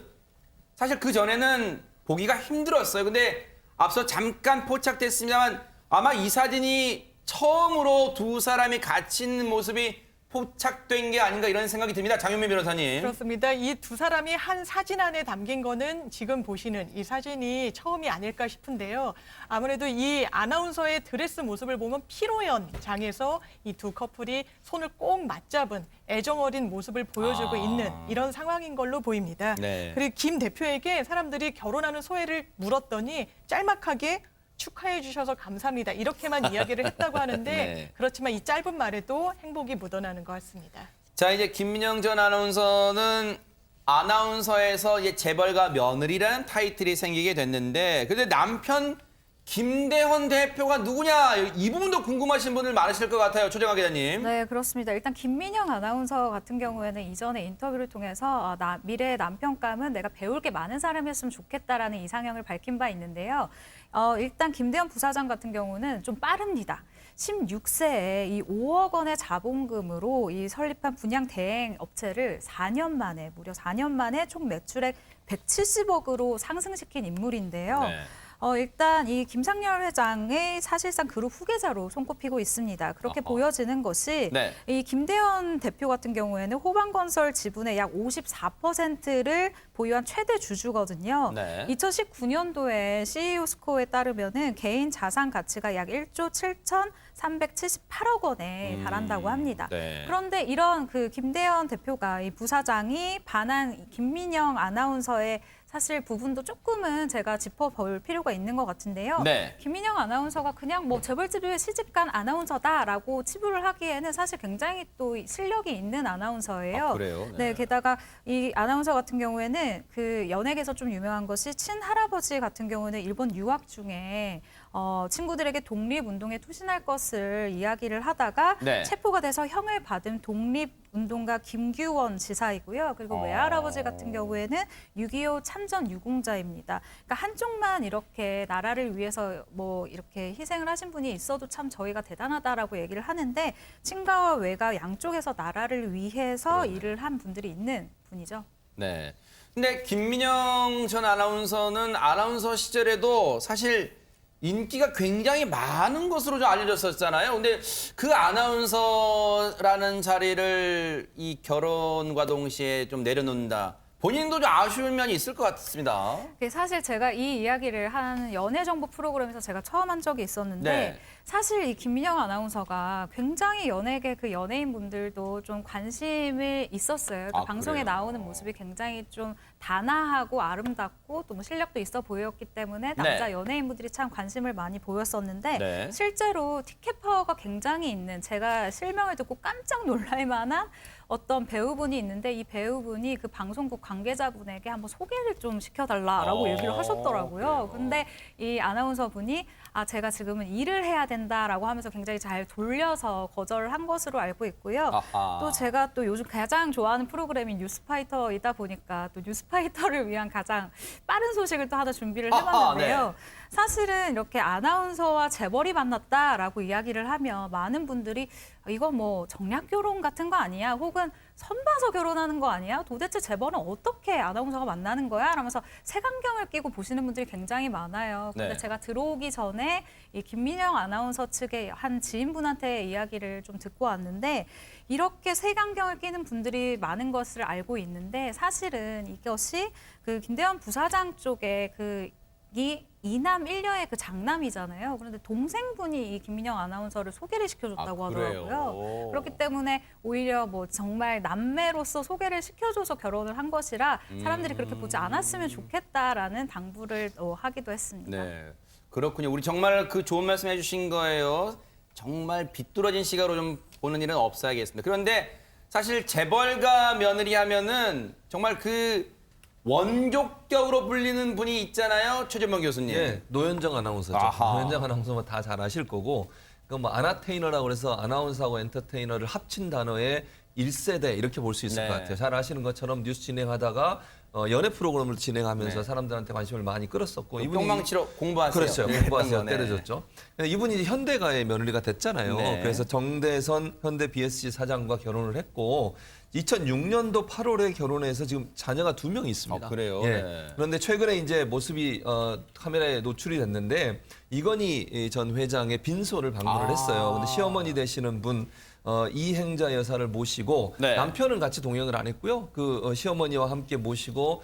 사실 그 전에는 보기가 힘들었어요. 근데 앞서 잠깐 포착됐습니다만 아마 이 사진이 처음으로 두 사람이 같이 있는 모습이 포착된 게 아닌가 이런 생각이 듭니다. 장윤미 변호사님. 그렇습니다. 이 두 사람이 한 사진 안에 담긴 거는 지금 보시는 이 사진이 처음이 아닐까 싶은데요. 아무래도 이 아나운서의 드레스 모습을 보면 피로연장에서 이 두 커플이 손을 꼭 맞잡은 애정 어린 모습을 보여주고 있는 이런 상황인 걸로 보입니다. 네. 그리고 김 대표에게 사람들이 결혼하는 소회를 물었더니 짤막하게 축하해 주셔서 감사합니다. 이렇게만 이야기를 했다고 하는데 네. 그렇지만 이 짧은 말에도 행복이 묻어나는 것 같습니다. 자, 이제 김민영 전 아나운서는 아나운서에서 이제 재벌가 며느리라는 타이틀이 생기게 됐는데, 근데 남편 김대헌 대표가 누구냐? 이 부분도 궁금하신 분들 많으실 것 같아요. 조정아 기자님. 네, 그렇습니다. 일단 김민영 아나운서 같은 경우에는 이전에 인터뷰를 통해서 미래의 남편감은 내가 배울 게 많은 사람이었으면 좋겠다라는 이상형을 밝힌 바 있는데요. 일단 김대헌 부사장 같은 경우는 좀 빠릅니다. 16세에 이 5억 원의 자본금으로 이 설립한 분양 대행 업체를 4년 만에, 무려 4년 만에 총 매출액 170억으로 상승시킨 인물인데요. 네. 일단 이 김상렬 회장의 사실상 그룹 후계자로 손꼽히고 있습니다. 그렇게 보여지는 것이 네. 이 김대헌 대표 같은 경우에는 호반건설 지분의 약 54%를 보유한 최대 주주거든요. 네. 2019년도에 CEO 스코어에 따르면은 개인 자산 가치가 약 1조 7,378억 원에 달한다고 합니다. 네. 그런데 이런 그 김대헌 대표가 이 부사장이 반한 김민영 아나운서의 사실 부분도 조금은 제가 짚어볼 필요가 있는 것 같은데요. 네. 김민영 아나운서가 그냥 뭐 재벌집에 시집간 아나운서다라고 치부를 하기에는 사실 굉장히 또 실력이 있는 아나운서예요. 그래요? 네, 게다가 이 아나운서 같은 경우에는 그 연예계에서 좀 유명한 것이 친할아버지 같은 경우는 일본 유학 중에 친구들에게 독립운동에 투신할 것을 이야기를 하다가 네. 체포가 돼서 형을 받은 독립운동가 김규원 지사이고요. 그리고 외할아버지 같은 경우에는 6.25 참전 유공자입니다. 그러니까 한쪽만 이렇게 나라를 위해서 뭐 이렇게 희생을 하신 분이 있어도 참 저희가 대단하다라고 얘기를 하는데 친가와 외가 양쪽에서 나라를 위해서 일을 한 분들이 있는 분이죠. 네. 근데 김민영 전 아나운서는 아나운서 시절에도 사실 인기가 굉장히 많은 것으로 좀 알려졌었잖아요. 근데 그 아나운서라는 자리를 이 결혼과 동시에 좀 내려놓는다. 본인도 좀 아쉬운 면이 있을 것 같습니다. 사실 제가 이 이야기를 한 연애 정보 프로그램에서 제가 처음 한 적이 있었는데 네. 사실 이 김민영 아나운서가 굉장히 연예계 그 연예인분들도 좀 관심이 있었어요. 그러니까 방송에 그래요? 나오는 모습이 굉장히 좀 단아하고 아름답고 또 뭐 실력도 있어 보였기 때문에 남자 네. 연예인분들이 참 관심을 많이 보였었는데 네. 실제로 티켓 파워가 굉장히 있는 제가 실명을 듣고 깜짝 놀랄 만한 어떤 배우분이 있는데 이 배우분이 그 방송국 관계자분에게 한번 소개를 좀 시켜달라라고 얘기를 하셨더라고요. 근데 이 아나운서분이 제가 지금은 일을 해야 된다라고 하면서 굉장히 잘 돌려서 거절을 한 것으로 알고 있고요. 아하. 또 제가 또 요즘 가장 좋아하는 프로그램인 뉴스파이터이다 보니까 또 뉴스파이터를 위한 가장 빠른 소식을 또 하나 준비를 해봤는데요. 네. 사실은 이렇게 아나운서와 재벌이 만났다라고 이야기를 하면 많은 분들이 이거 뭐 정략 결혼 같은 거 아니야? 혹은 선봐서 결혼하는 거 아니야? 도대체 재벌은 어떻게 아나운서가 만나는 거야? 라면서 색안경을 끼고 보시는 분들이 굉장히 많아요. 근데 네. 제가 들어오기 전에 이 김민영 아나운서 측의 한 지인분한테 이야기를 좀 듣고 왔는데 이렇게 색안경을 끼는 분들이 많은 것을 알고 있는데 사실은 이것이 그 김대헌 부사장 쪽에 이 이남 일녀의 그 장남이잖아요. 그런데 동생분이 이 김민영 아나운서를 소개를 시켜줬다고 하더라고요. 그래요? 그렇기 때문에 오히려 뭐 정말 남매로서 소개를 시켜줘서 결혼을 한 것이라 사람들이 그렇게 보지 않았으면 좋겠다라는 당부를 하기도 했습니다. 네, 그렇군요. 우리 정말 그 좋은 말씀 해주신 거예요. 정말 비뚤어진 시각으로 좀 보는 일은 없어야겠습니다. 그런데 사실 재벌가 며느리 하면은 정말 그 원족격으로 불리는 분이 있잖아요. 최재명 교수님. 예, 노현정 아나운서죠. 아하. 노현정 아나운서는 다 잘 아실 거고, 그 뭐 아나테이너라고 그래서 아나운서하고 엔터테이너를 합친 단어의 1세대 이렇게 볼 수 있을 네. 것 같아요. 잘 아시는 것처럼 뉴스 진행하다가 연애 프로그램을 진행하면서 네. 사람들한테 관심을 많이 끌었었고, 뿅망치로 공부하세요. 그렇죠. 네, 공부하세요. 했던 거, 네. 때려줬죠. 이분이 이제 현대가의 며느리가 됐잖아요. 네. 그래서 정대선 현대 BSC 사장과 결혼을 했고 2006년도 8월에 결혼해서 지금 자녀가 2명이 있습니다. 그래요? 예. 네. 그런데 최근에 이제 모습이 카메라에 노출이 됐는데 이건희 전 회장의 빈소를 방문을 했어요. 근데 시어머니 되시는 분 이행자 여사를 모시고 네. 남편은 같이 동행을 안 했고요. 시어머니와 함께 모시고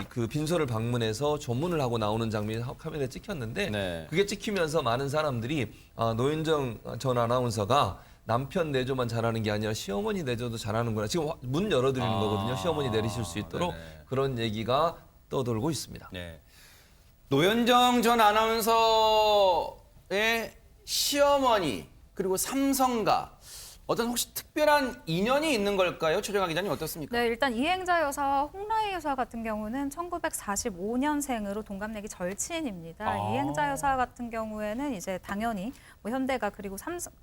그 빈소를 방문해서 조문을 하고 나오는 장면이 카메라에 찍혔는데 네. 그게 찍히면서 많은 사람들이 노현정 전 아나운서가 남편 내조만 잘하는 게 아니라 시어머니 내조도 잘하는구나. 지금 문 열어드리는 거거든요. 시어머니 내리실 수 있도록 네네. 그런 얘기가 떠돌고 있습니다. 네. 노현정 전 아나운서의 시어머니 그리고 삼성과 어떤 혹시 특별한 인연이 있는 걸까요? 최정아 기자님 어떻습니까? 네, 일단 이행자 여사 홍라희 여사 같은 경우는 1945년생으로 동갑내기 절친입니다. 이행자 여사 같은 경우에는 이제 당연히 뭐 현대가 그리고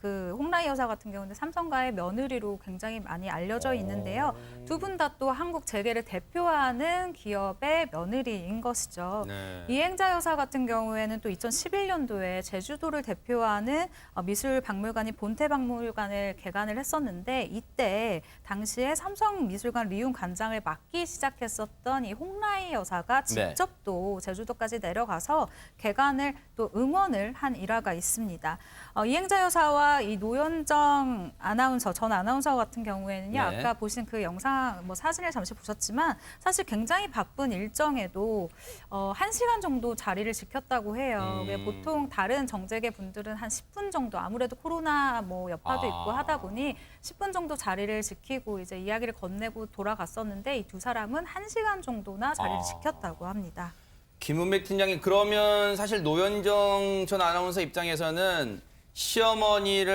홍라희 여사 같은 경우는 삼성가의 며느리로 굉장히 많이 알려져 있는데요. 두 분 다 또 한국 재계를 대표하는 기업의 며느리인 것이죠. 네. 이행자 여사 같은 경우에는 또 2011년도에 제주도를 대표하는 미술박물관인 본태박물관을 개관을 했었는데 이때 당시에 삼성미술관 리움 관장을 맡기 시작했었던 이 홍라희 여사가 직접 또 제주도까지 내려가서 개관을 또 응원을 한 일화가 있습니다. 이행자 여사와 이 노현정 아나운서, 전 아나운서 같은 경우에는요. 네. 아까 보신 그 영상, 뭐 사진을 잠시 보셨지만 사실 굉장히 바쁜 일정에도 1시간 정도 자리를 지켰다고 해요. 보통 다른 정재계 분들은 한 10분 정도 아무래도 코로나 뭐 여파도 있고 하다 보니 10분 정도 자리를 지키고 이제 이야기를 건네고 돌아갔었는데 이 두 사람은 1시간 정도나 자리를 지켰다고 합니다. 김은백 팀장님, 그러면 사실 노현정 전 아나운서 입장에서는 시어머니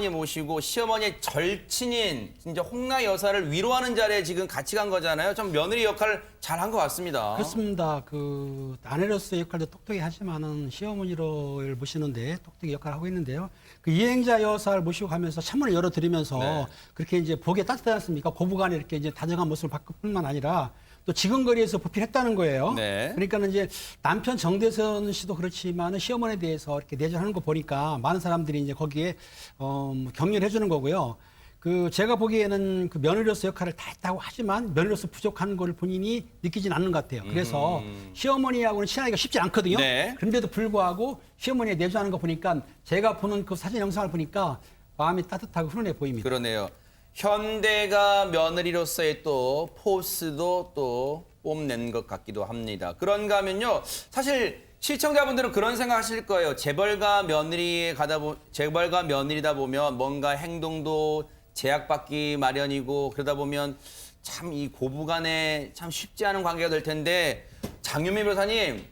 모시고 시어머니의 절친인 진짜 홍라희 여사를 위로하는 자리에 지금 같이 간 거잖아요. 좀 며느리 역할을 잘한 것 같습니다. 그렇습니다. 그 아내로서의 역할도 똑똑히 하지만은 시어머니를 모시는데 똑똑히 역할을 하고 있는데요. 그 이행자 여사를 모시고 가면서 창문을 열어드리면서 그렇게 이제 보기에 따뜻하지 않습니까? 고부간에 이렇게 이제 다정한 모습을 바꿀 뿐만 아니라 또 지근거리에서 보필했다는 거예요. 네. 그러니까는 이제 남편 정대선 씨도 그렇지만은 시어머니에 대해서 이렇게 내조하는 거 보니까 많은 사람들이 이제 거기에 격려를 해주는 거고요. 그 제가 보기에는 그 며느리로서 역할을 다 했다고 하지만 며느리로서 부족한 걸 본인이 느끼진 않는 것 같아요. 그래서 시어머니하고는 친하기가 쉽지 않거든요. 네. 그런데도 불구하고 시어머니에 내조하는 거 보니까 제가 보는 그 사진 영상을 보니까 마음이 따뜻하고 훈훈해 보입니다. 그러네요. 현대가 며느리로서의 또 포스도 또 뽐낸 것 같기도 합니다. 그런가 하면요. 사실 시청자분들은 그런 생각하실 거예요. 재벌가 며느리다 보면 뭔가 행동도 제약받기 마련이고 그러다 보면 참 이 고부간에 참 쉽지 않은 관계가 될 텐데 장유미 변호사님,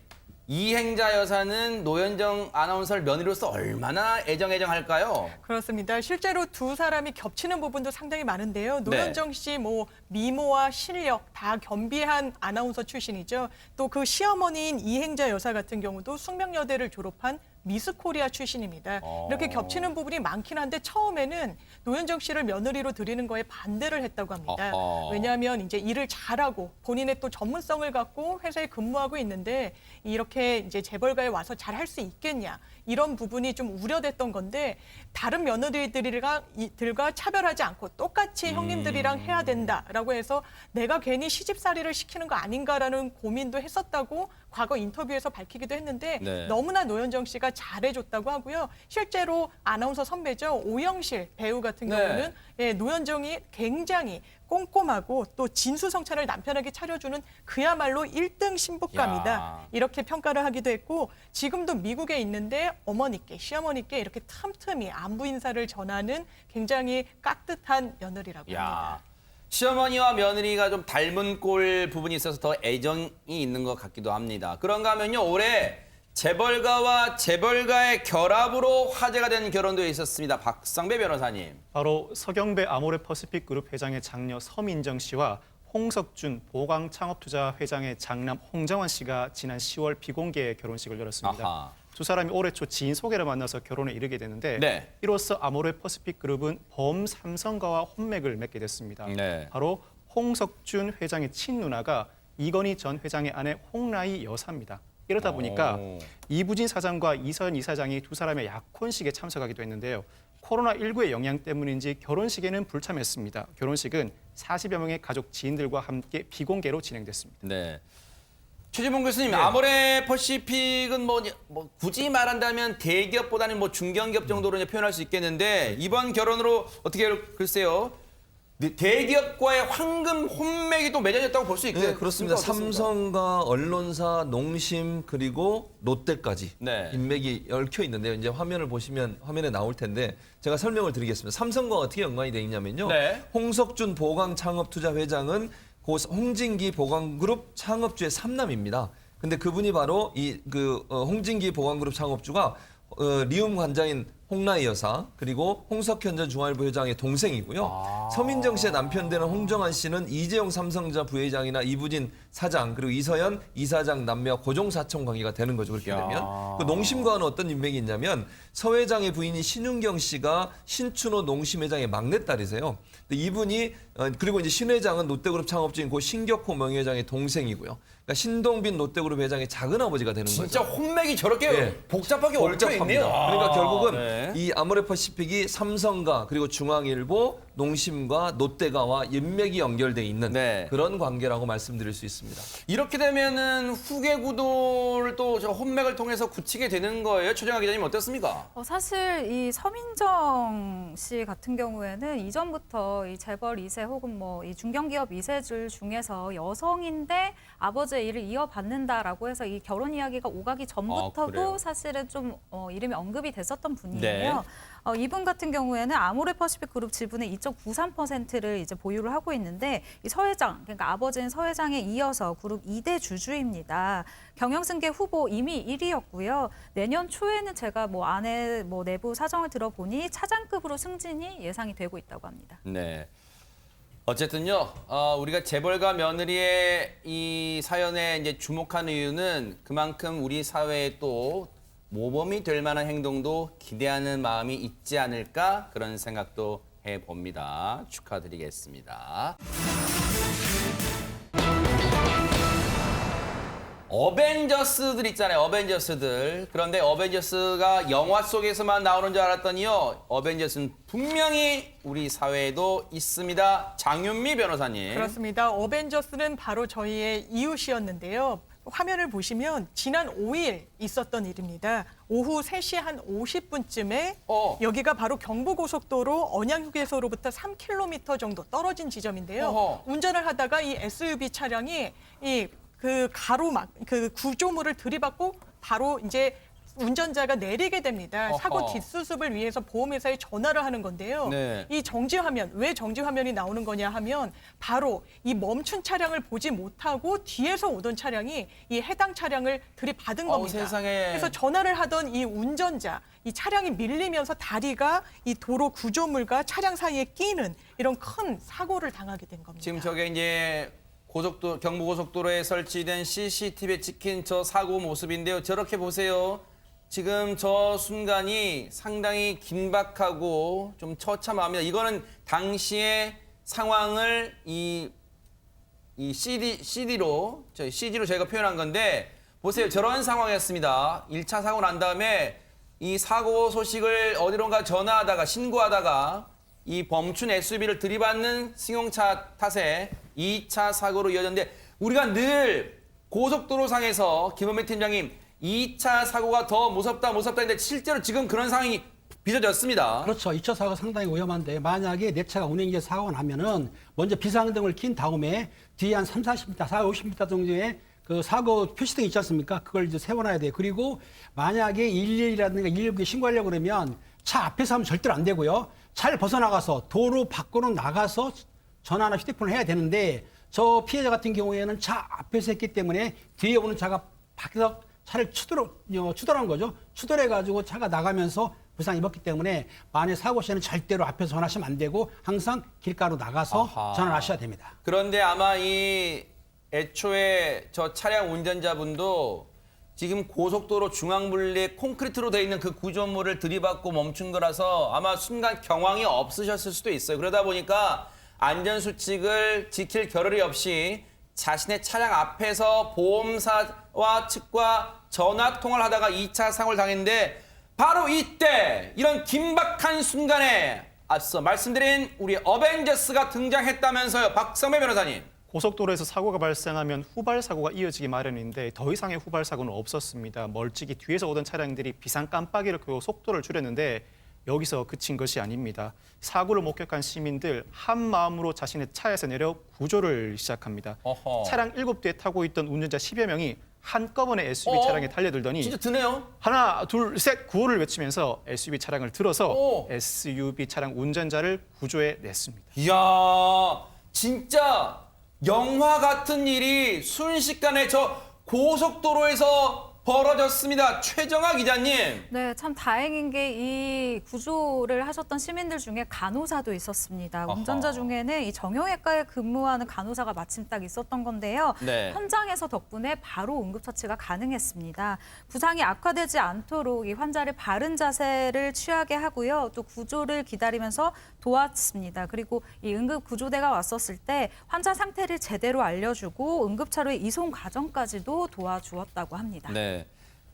이행자 여사는 노현정 아나운서를 며느리로서 얼마나 애정할까요? 그렇습니다. 실제로 두 사람이 겹치는 부분도 상당히 많은데요. 노현정 씨 뭐 미모와 실력 다 겸비한 아나운서 출신이죠. 또 그 시어머니인 이행자 여사 같은 경우도 숙명여대를 졸업한 미스코리아 출신입니다. 이렇게 겹치는 부분이 많긴 한데 처음에는 노현정 씨를 며느리로 들이는 거에 반대를 했다고 합니다. 왜냐하면 이제 일을 잘하고 본인의 또 전문성을 갖고 회사에 근무하고 있는데 이렇게 이제 재벌가에 와서 잘 할 수 있겠냐 이런 부분이 좀 우려됐던 건데 다른 며느리들과 차별하지 않고 똑같이 형님들이랑 해야 된다라고 해서 내가 괜히 시집살이를 시키는 거 아닌가라는 고민도 했었다고 과거 인터뷰에서 밝히기도 했는데 너무나 노현정 씨가 잘해줬다고 하고요. 실제로 아나운서 선배죠. 오영실 배우 같은 경우는 노현정이 굉장히 꼼꼼하고 또 진수성찬을 남편에게 차려주는 그야말로 1등 신부감이다. 이렇게 평가를 하기도 했고 지금도 미국에 있는데 어머니께 시어머니께 이렇게 틈틈이 안부 인사를 전하는 굉장히 깍듯한 며느리라고 합니다. 시어머니와 며느리가 좀 닮은 꼴 부분이 있어서 더 애정이 있는 것 같기도 합니다. 그런가 하면요. 올해 재벌가와 재벌가의 결합으로 화제가 된 결혼도 있었습니다. 박상배 변호사님. 바로 서경배 아모레퍼시픽 그룹 회장의 장녀 서민정 씨와 홍석준 보광창업투자 회장의 장남 홍정환 씨가 지난 10월 비공개 결혼식을 열었습니다. 두 사람이 올해 초 지인 소개를 만나서 결혼에 이르게 되는데 이로써 아모레퍼시픽 그룹은 범삼성가와 혼맥을 맺게 됐습니다. 바로 홍석준 회장의 친누나가 이건희 전 회장의 아내 홍라희 여사입니다. 이러다 보니까 이부진 사장과 이서연 이사장이 두 사람의 약혼식에 참석하기도 했는데요. 코로나19의 영향 때문인지 결혼식에는 불참했습니다. 결혼식은 40여 명의 가족 지인들과 함께 비공개로 진행됐습니다. 최지봉 교수님, 아모레 퍼시픽은 뭐 굳이 말한다면 대기업보다는 뭐 중견기업 정도로 이제 표현할 수 있겠는데 이번 결혼으로 어떻게 글쎄요. 대기업과의 황금 혼맥이 또 맺어졌다고 볼 수 있겠네요. 네, 그렇습니다. 삼성과 언론사, 농심 그리고 롯데까지 인맥이 얽혀 있는데요. 이제 화면을 보시면 화면에 나올 텐데 제가 설명을 드리겠습니다. 삼성과 어떻게 연관이 되어 있냐면요. 홍석준 보강창업투자회장은 홍진기 보강그룹 창업주의 3남입니다. 근데 그분이 바로 홍진기 보강그룹 창업주가 리움 관자인 홍라희 여사 그리고 홍석현 전 중앙일보 회장의 동생이고요. 서민정 씨의 남편 되는 홍정한 씨는 이재용 삼성전자 부회장이나 이부진 사장 그리고 이서연 이사장 남매와 고종사촌 관계가 되는 거죠. 그렇게 되면. 그 농심과는 어떤 인맥이 있냐면 서 회장의 부인이 신윤경 씨가 신춘호 농심 회장의 막내딸이세요. 근데 이분이 그리고 이제 신 회장은 롯데그룹 창업주인 고 신격호 명예회장의 동생이고요. 그러니까 신동빈 롯데그룹 회장의 작은 아버지가 되는 거죠. 진짜 혼맥이 저렇게 복잡하게 얽혀 있네요. 그러니까 결국은 이 아모레퍼시픽이 삼성과 그리고 중앙일보, 농심과 롯데가와 인맥이 연결돼 있는 그런 관계라고 말씀드릴 수 있습니다. 이렇게 되면은 후계 구도를 또 저 혼맥을 통해서 굳히게 되는 거예요. 최정아 기자님 어떻습니까? 사실 이 서민정 씨 같은 경우에는 이전부터 이 재벌 2세 혹은 뭐 이 중견기업 2세들 중에서 여성인데 아버지의 일을 이어받는다라고 해서 이 결혼 이야기가 오가기 전부터도 사실은 좀 이름이 언급이 됐었던 분이에요. 이분 같은 경우에는 아모레퍼시픽 그룹 지분의 2.93%를 이제 보유를 하고 있는데 이 서 회장, 그러니까 아버지인 서 회장에 이어서 그룹 2대 주주입니다. 경영승계 후보 이미 1위였고요. 내년 초에는 제가 뭐 안에 뭐 내부 사정을 들어보니 차장급으로 승진이 예상이 되고 있다고 합니다. 네. 어쨌든요, 우리가 재벌가 며느리의 이 사연에 이제 주목한 이유는 그만큼 우리 사회에 또 모범이 될 만한 행동도 기대하는 마음이 있지 않을까 그런 생각도 해봅니다. 축하드리겠습니다. 어벤져스들 있잖아요. 어벤져스들. 그런데 어벤져스가 영화 속에서만 나오는 줄 알았더니요. 어벤져스는 분명히 우리 사회에도 있습니다. 장윤미 변호사님. 그렇습니다. 어벤져스는 바로 저희의 이웃이었는데요. 화면을 보시면 지난 5일 있었던 일입니다. 오후 3시 한 50분쯤에 여기가 바로 경부고속도로 언양휴게소로부터 3km 정도 떨어진 지점인데요. 운전을 하다가 이 SUV 차량이 그 구조물을 들이받고 바로 이제 운전자가 내리게 됩니다. 사고 뒷수습을 위해서 보험회사에 전화를 하는 건데요. 이 정지화면, 왜 정지화면이 나오는 거냐 하면 바로 이 멈춘 차량을 보지 못하고 뒤에서 오던 차량이 이 해당 차량을 들이받은 겁니다. 세상에. 그래서 전화를 하던 이 운전자, 이 차량이 밀리면서 다리가 이 도로 구조물과 차량 사이에 끼는 이런 큰 사고를 당하게 된 겁니다. 지금 저게 이제 경부고속도로에 설치된 CCTV에 찍힌 저 사고 모습인데요. 저렇게 보세요. 지금 저 순간이 상당히 긴박하고 좀 처참합니다. 이거는 당시의 상황을 이 CG로 저희가 표현한 건데 보세요. 저런 상황이었습니다. 1차 사고 난 다음에 이 사고 소식을 어디론가 전화하다가 신고하다가 이 멈춘 SUV를 들이받는 승용차 탓에 2차 사고로 이어졌는데 우리가 늘 고속도로상에서 김원배 팀장님 2차 사고가 더 무섭다 했는데 실제로 지금 그런 상황이 빚어졌습니다. 그렇죠. 2차 사고가 상당히 위험한데 만약에 내 차가 운행기에 사고가 나면은 먼저 비상등을 킨 다음에 뒤에 한 3, 40m, 40, 50m 정도의 그 사고 표시등이 있지 않습니까? 그걸 이제 세워놔야 돼요. 그리고 만약에 112라든가 119에 신고하려고 그러면 차 앞에서 하면 절대로 안 되고요. 차를 벗어나가서 도로 밖으로 나가서 전화나 휴대폰을 해야 되는데 저 피해자 같은 경우에는 차 앞에서 했기 때문에 뒤에 오는 차가 밖에서 차를 추돌한 거죠. 추돌해가지고 차가 나가면서 부상을 입었기 때문에 만약 사고 시에는 절대로 앞에서 전화하시면 안 되고 항상 길가로 나가서 전화를 하셔야 됩니다. 그런데 아마 애초에 저 차량 운전자분도 지금 고속도로 중앙분리에 콘크리트로 되어 있는 그 구조물을 들이받고 멈춘 거라서 아마 순간 경황이 없으셨을 수도 있어요. 그러다 보니까 안전수칙을 지킬 겨를이 없이 자신의 차량 앞에서 보험사와 측과 전화통화를 하다가 2차 사고를 당했는데 바로 이때 이런 긴박한 순간에 앞서 말씀드린 우리 어벤져스가 등장했다면서요. 박성배 변호사님. 고속도로에서 사고가 발생하면 후발 사고가 이어지기 마련인데 더 이상의 후발 사고는 없었습니다. 멀찍이 뒤에서 오던 차량들이 비상 깜빡이를 켜고 속도를 줄였는데 여기서 그친 것이 아닙니다. 사고를 목격한 시민들 한 마음으로 자신의 차에서 내려 구조를 시작합니다. 어허. 차량 7대에 타고 있던 운전자 10여 명이 한꺼번에 SUV 차량에 달려들더니 진짜 드네요. 하나, 둘, 셋 구호를 외치면서 SUV 차량을 들어서 오. SUV 차량 운전자를 구조해 냈습니다. 이야, 진짜 영화 같은 일이 순식간에 저 고속도로에서 벌어졌습니다. 최정아 기자님. 네, 참 다행인 게 이 구조를 하셨던 시민들 중에 간호사도 있었습니다. 아하. 운전자 중에는 이 정형외과에 근무하는 간호사가 마침 딱 있었던 건데요. 네. 현장에서 덕분에 바로 응급처치가 가능했습니다. 부상이 악화되지 않도록 이 환자를 바른 자세를 취하게 하고요. 또 구조를 기다리면서 도왔습니다. 그리고 이 응급구조대가 왔었을 때 환자 상태를 제대로 알려주고 응급차로의 이송 과정까지도 도와주었다고 합니다. 네.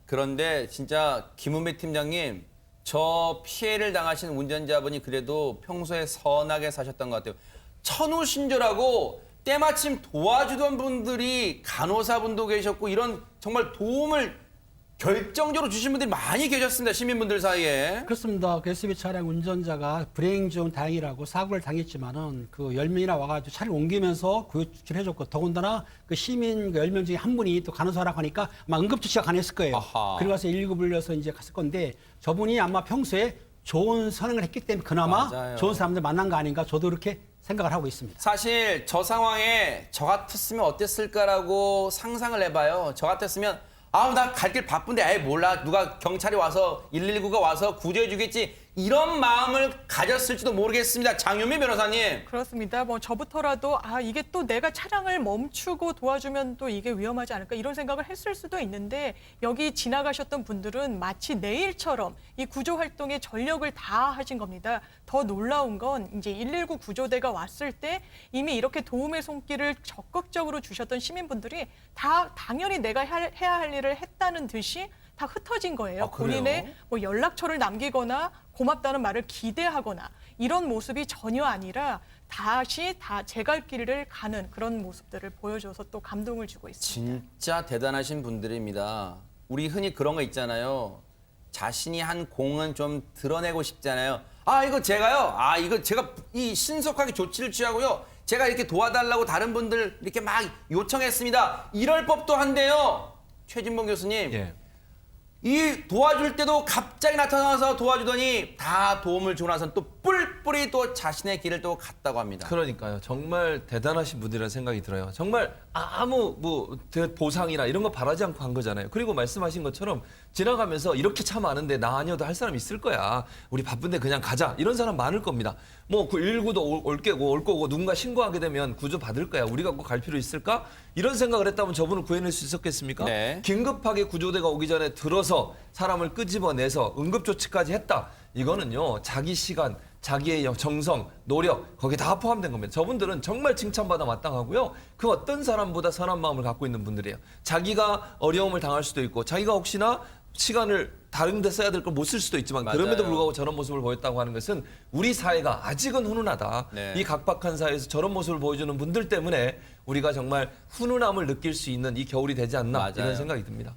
그런데 진짜 김은배 팀장님, 저 피해를 당하신 운전자분이 그래도 평소에 선하게 사셨던 것 같아요. 천우신조라고 때마침 도와주던 분들이 간호사분도 계셨고 이런 정말 도움을 결정적으로 주신 분들이 많이 계셨습니다. 시민분들 사이에. 그렇습니다. 그 SUV 차량 운전자가 불행 중 다행이라고 사고를 당했지만은 그 10명이나 와가지고 차를 옮기면서 구조조치를 해줬고 더군다나 그 시민 그 10명 중에 한 분이 또 간호사라고 하니까 아마 응급조치가 가능했을 거예요. 아하. 그리고 가서 119 불려서 이제 갔을 건데 저분이 아마 평소에 좋은 선행을 했기 때문에 그나마 맞아요. 좋은 사람들 만난 거 아닌가 저도 그렇게 생각을 하고 있습니다. 사실 저 상황에 저 같았으면 어땠을까라고 상상을 해봐요. 저 같았으면 나 갈 길 바쁜데 아예 몰라. 누가 경찰이 와서 119가 와서 구조해 주겠지. 이런 마음을 가졌을지도 모르겠습니다. 장윤미 변호사님. 그렇습니다. 뭐 저부터라도 이게 또 내가 차량을 멈추고 도와주면 또 이게 위험하지 않을까 이런 생각을 했을 수도 있는데 여기 지나가셨던 분들은 마치 내일처럼 이 구조 활동에 전력을 다 하신 겁니다. 더 놀라운 건 이제 119 구조대가 왔을 때 이미 이렇게 도움의 손길을 적극적으로 주셨던 시민분들이 다 당연히 내가 해야 할 일을 했다는 듯이 다 흩어진 거예요. 그래요? 본인의 뭐 연락처를 남기거나 고맙다는 말을 기대하거나 이런 모습이 전혀 아니라 다시 다 제 갈 길을 가는 그런 모습들을 보여줘서 또 감동을 주고 있습니다. 진짜 대단하신 분들입니다. 우리 흔히 그런 거 있잖아요. 자신이 한 공은 좀 드러내고 싶잖아요. 이거 제가요. 이거 제가 이 신속하게 조치를 취하고요. 제가 이렇게 도와달라고 다른 분들 이렇게 막 요청했습니다. 이럴 법도 한데요. 최진봉 교수님. 예. 이 도와줄 때도 갑자기 나타나서 도와주더니 다 도움을 주고 나서는 또 뿔뿔이 또 자신의 길을 또 갔다고 합니다. 그러니까요. 정말 대단하신 분들이라는 생각이 들어요. 정말 아무 보상이나 이런 거 바라지 않고 한 거잖아요. 그리고 말씀하신 것처럼 지나가면서 이렇게 차 많은데 나 아니어도 할 사람 있을 거야. 우리 바쁜데 그냥 가자. 이런 사람 많을 겁니다. 뭐 119도 올 거고 누군가 신고하게 되면 구조 받을 거야. 우리가 꼭 갈 필요 있을까? 이런 생각을 했다면 저분을 구해낼 수 있었겠습니까? 네. 긴급하게 구조대가 오기 전에 들어서 사람을 끄집어내서 응급조치까지 했다. 이거는요. 자기 시간, 자기의 정성, 노력 거기에 다 포함된 겁니다. 저분들은 정말 칭찬받아 마땅하고요. 그 어떤 사람보다 선한 마음을 갖고 있는 분들이에요. 자기가 어려움을 당할 수도 있고 자기가 혹시나 시간을 다른 데 써야 될 걸 못 쓸 수도 있지만 맞아요. 그럼에도 불구하고 저런 모습을 보였다고 하는 것은 우리 사회가 아직은 훈훈하다. 네. 이 각박한 사회에서 저런 모습을 보여주는 분들 때문에 우리가 정말 훈훈함을 느낄 수 있는 이 겨울이 되지 않나 맞아요. 이런 생각이 듭니다.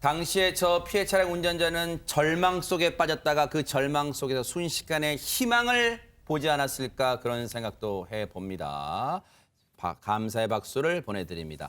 당시에 저 피해 차량 운전자는 절망 속에 빠졌다가 그 절망 속에서 순식간에 희망을 보지 않았을까 그런 생각도 해봅니다. 감사의 박수를 보내드립니다.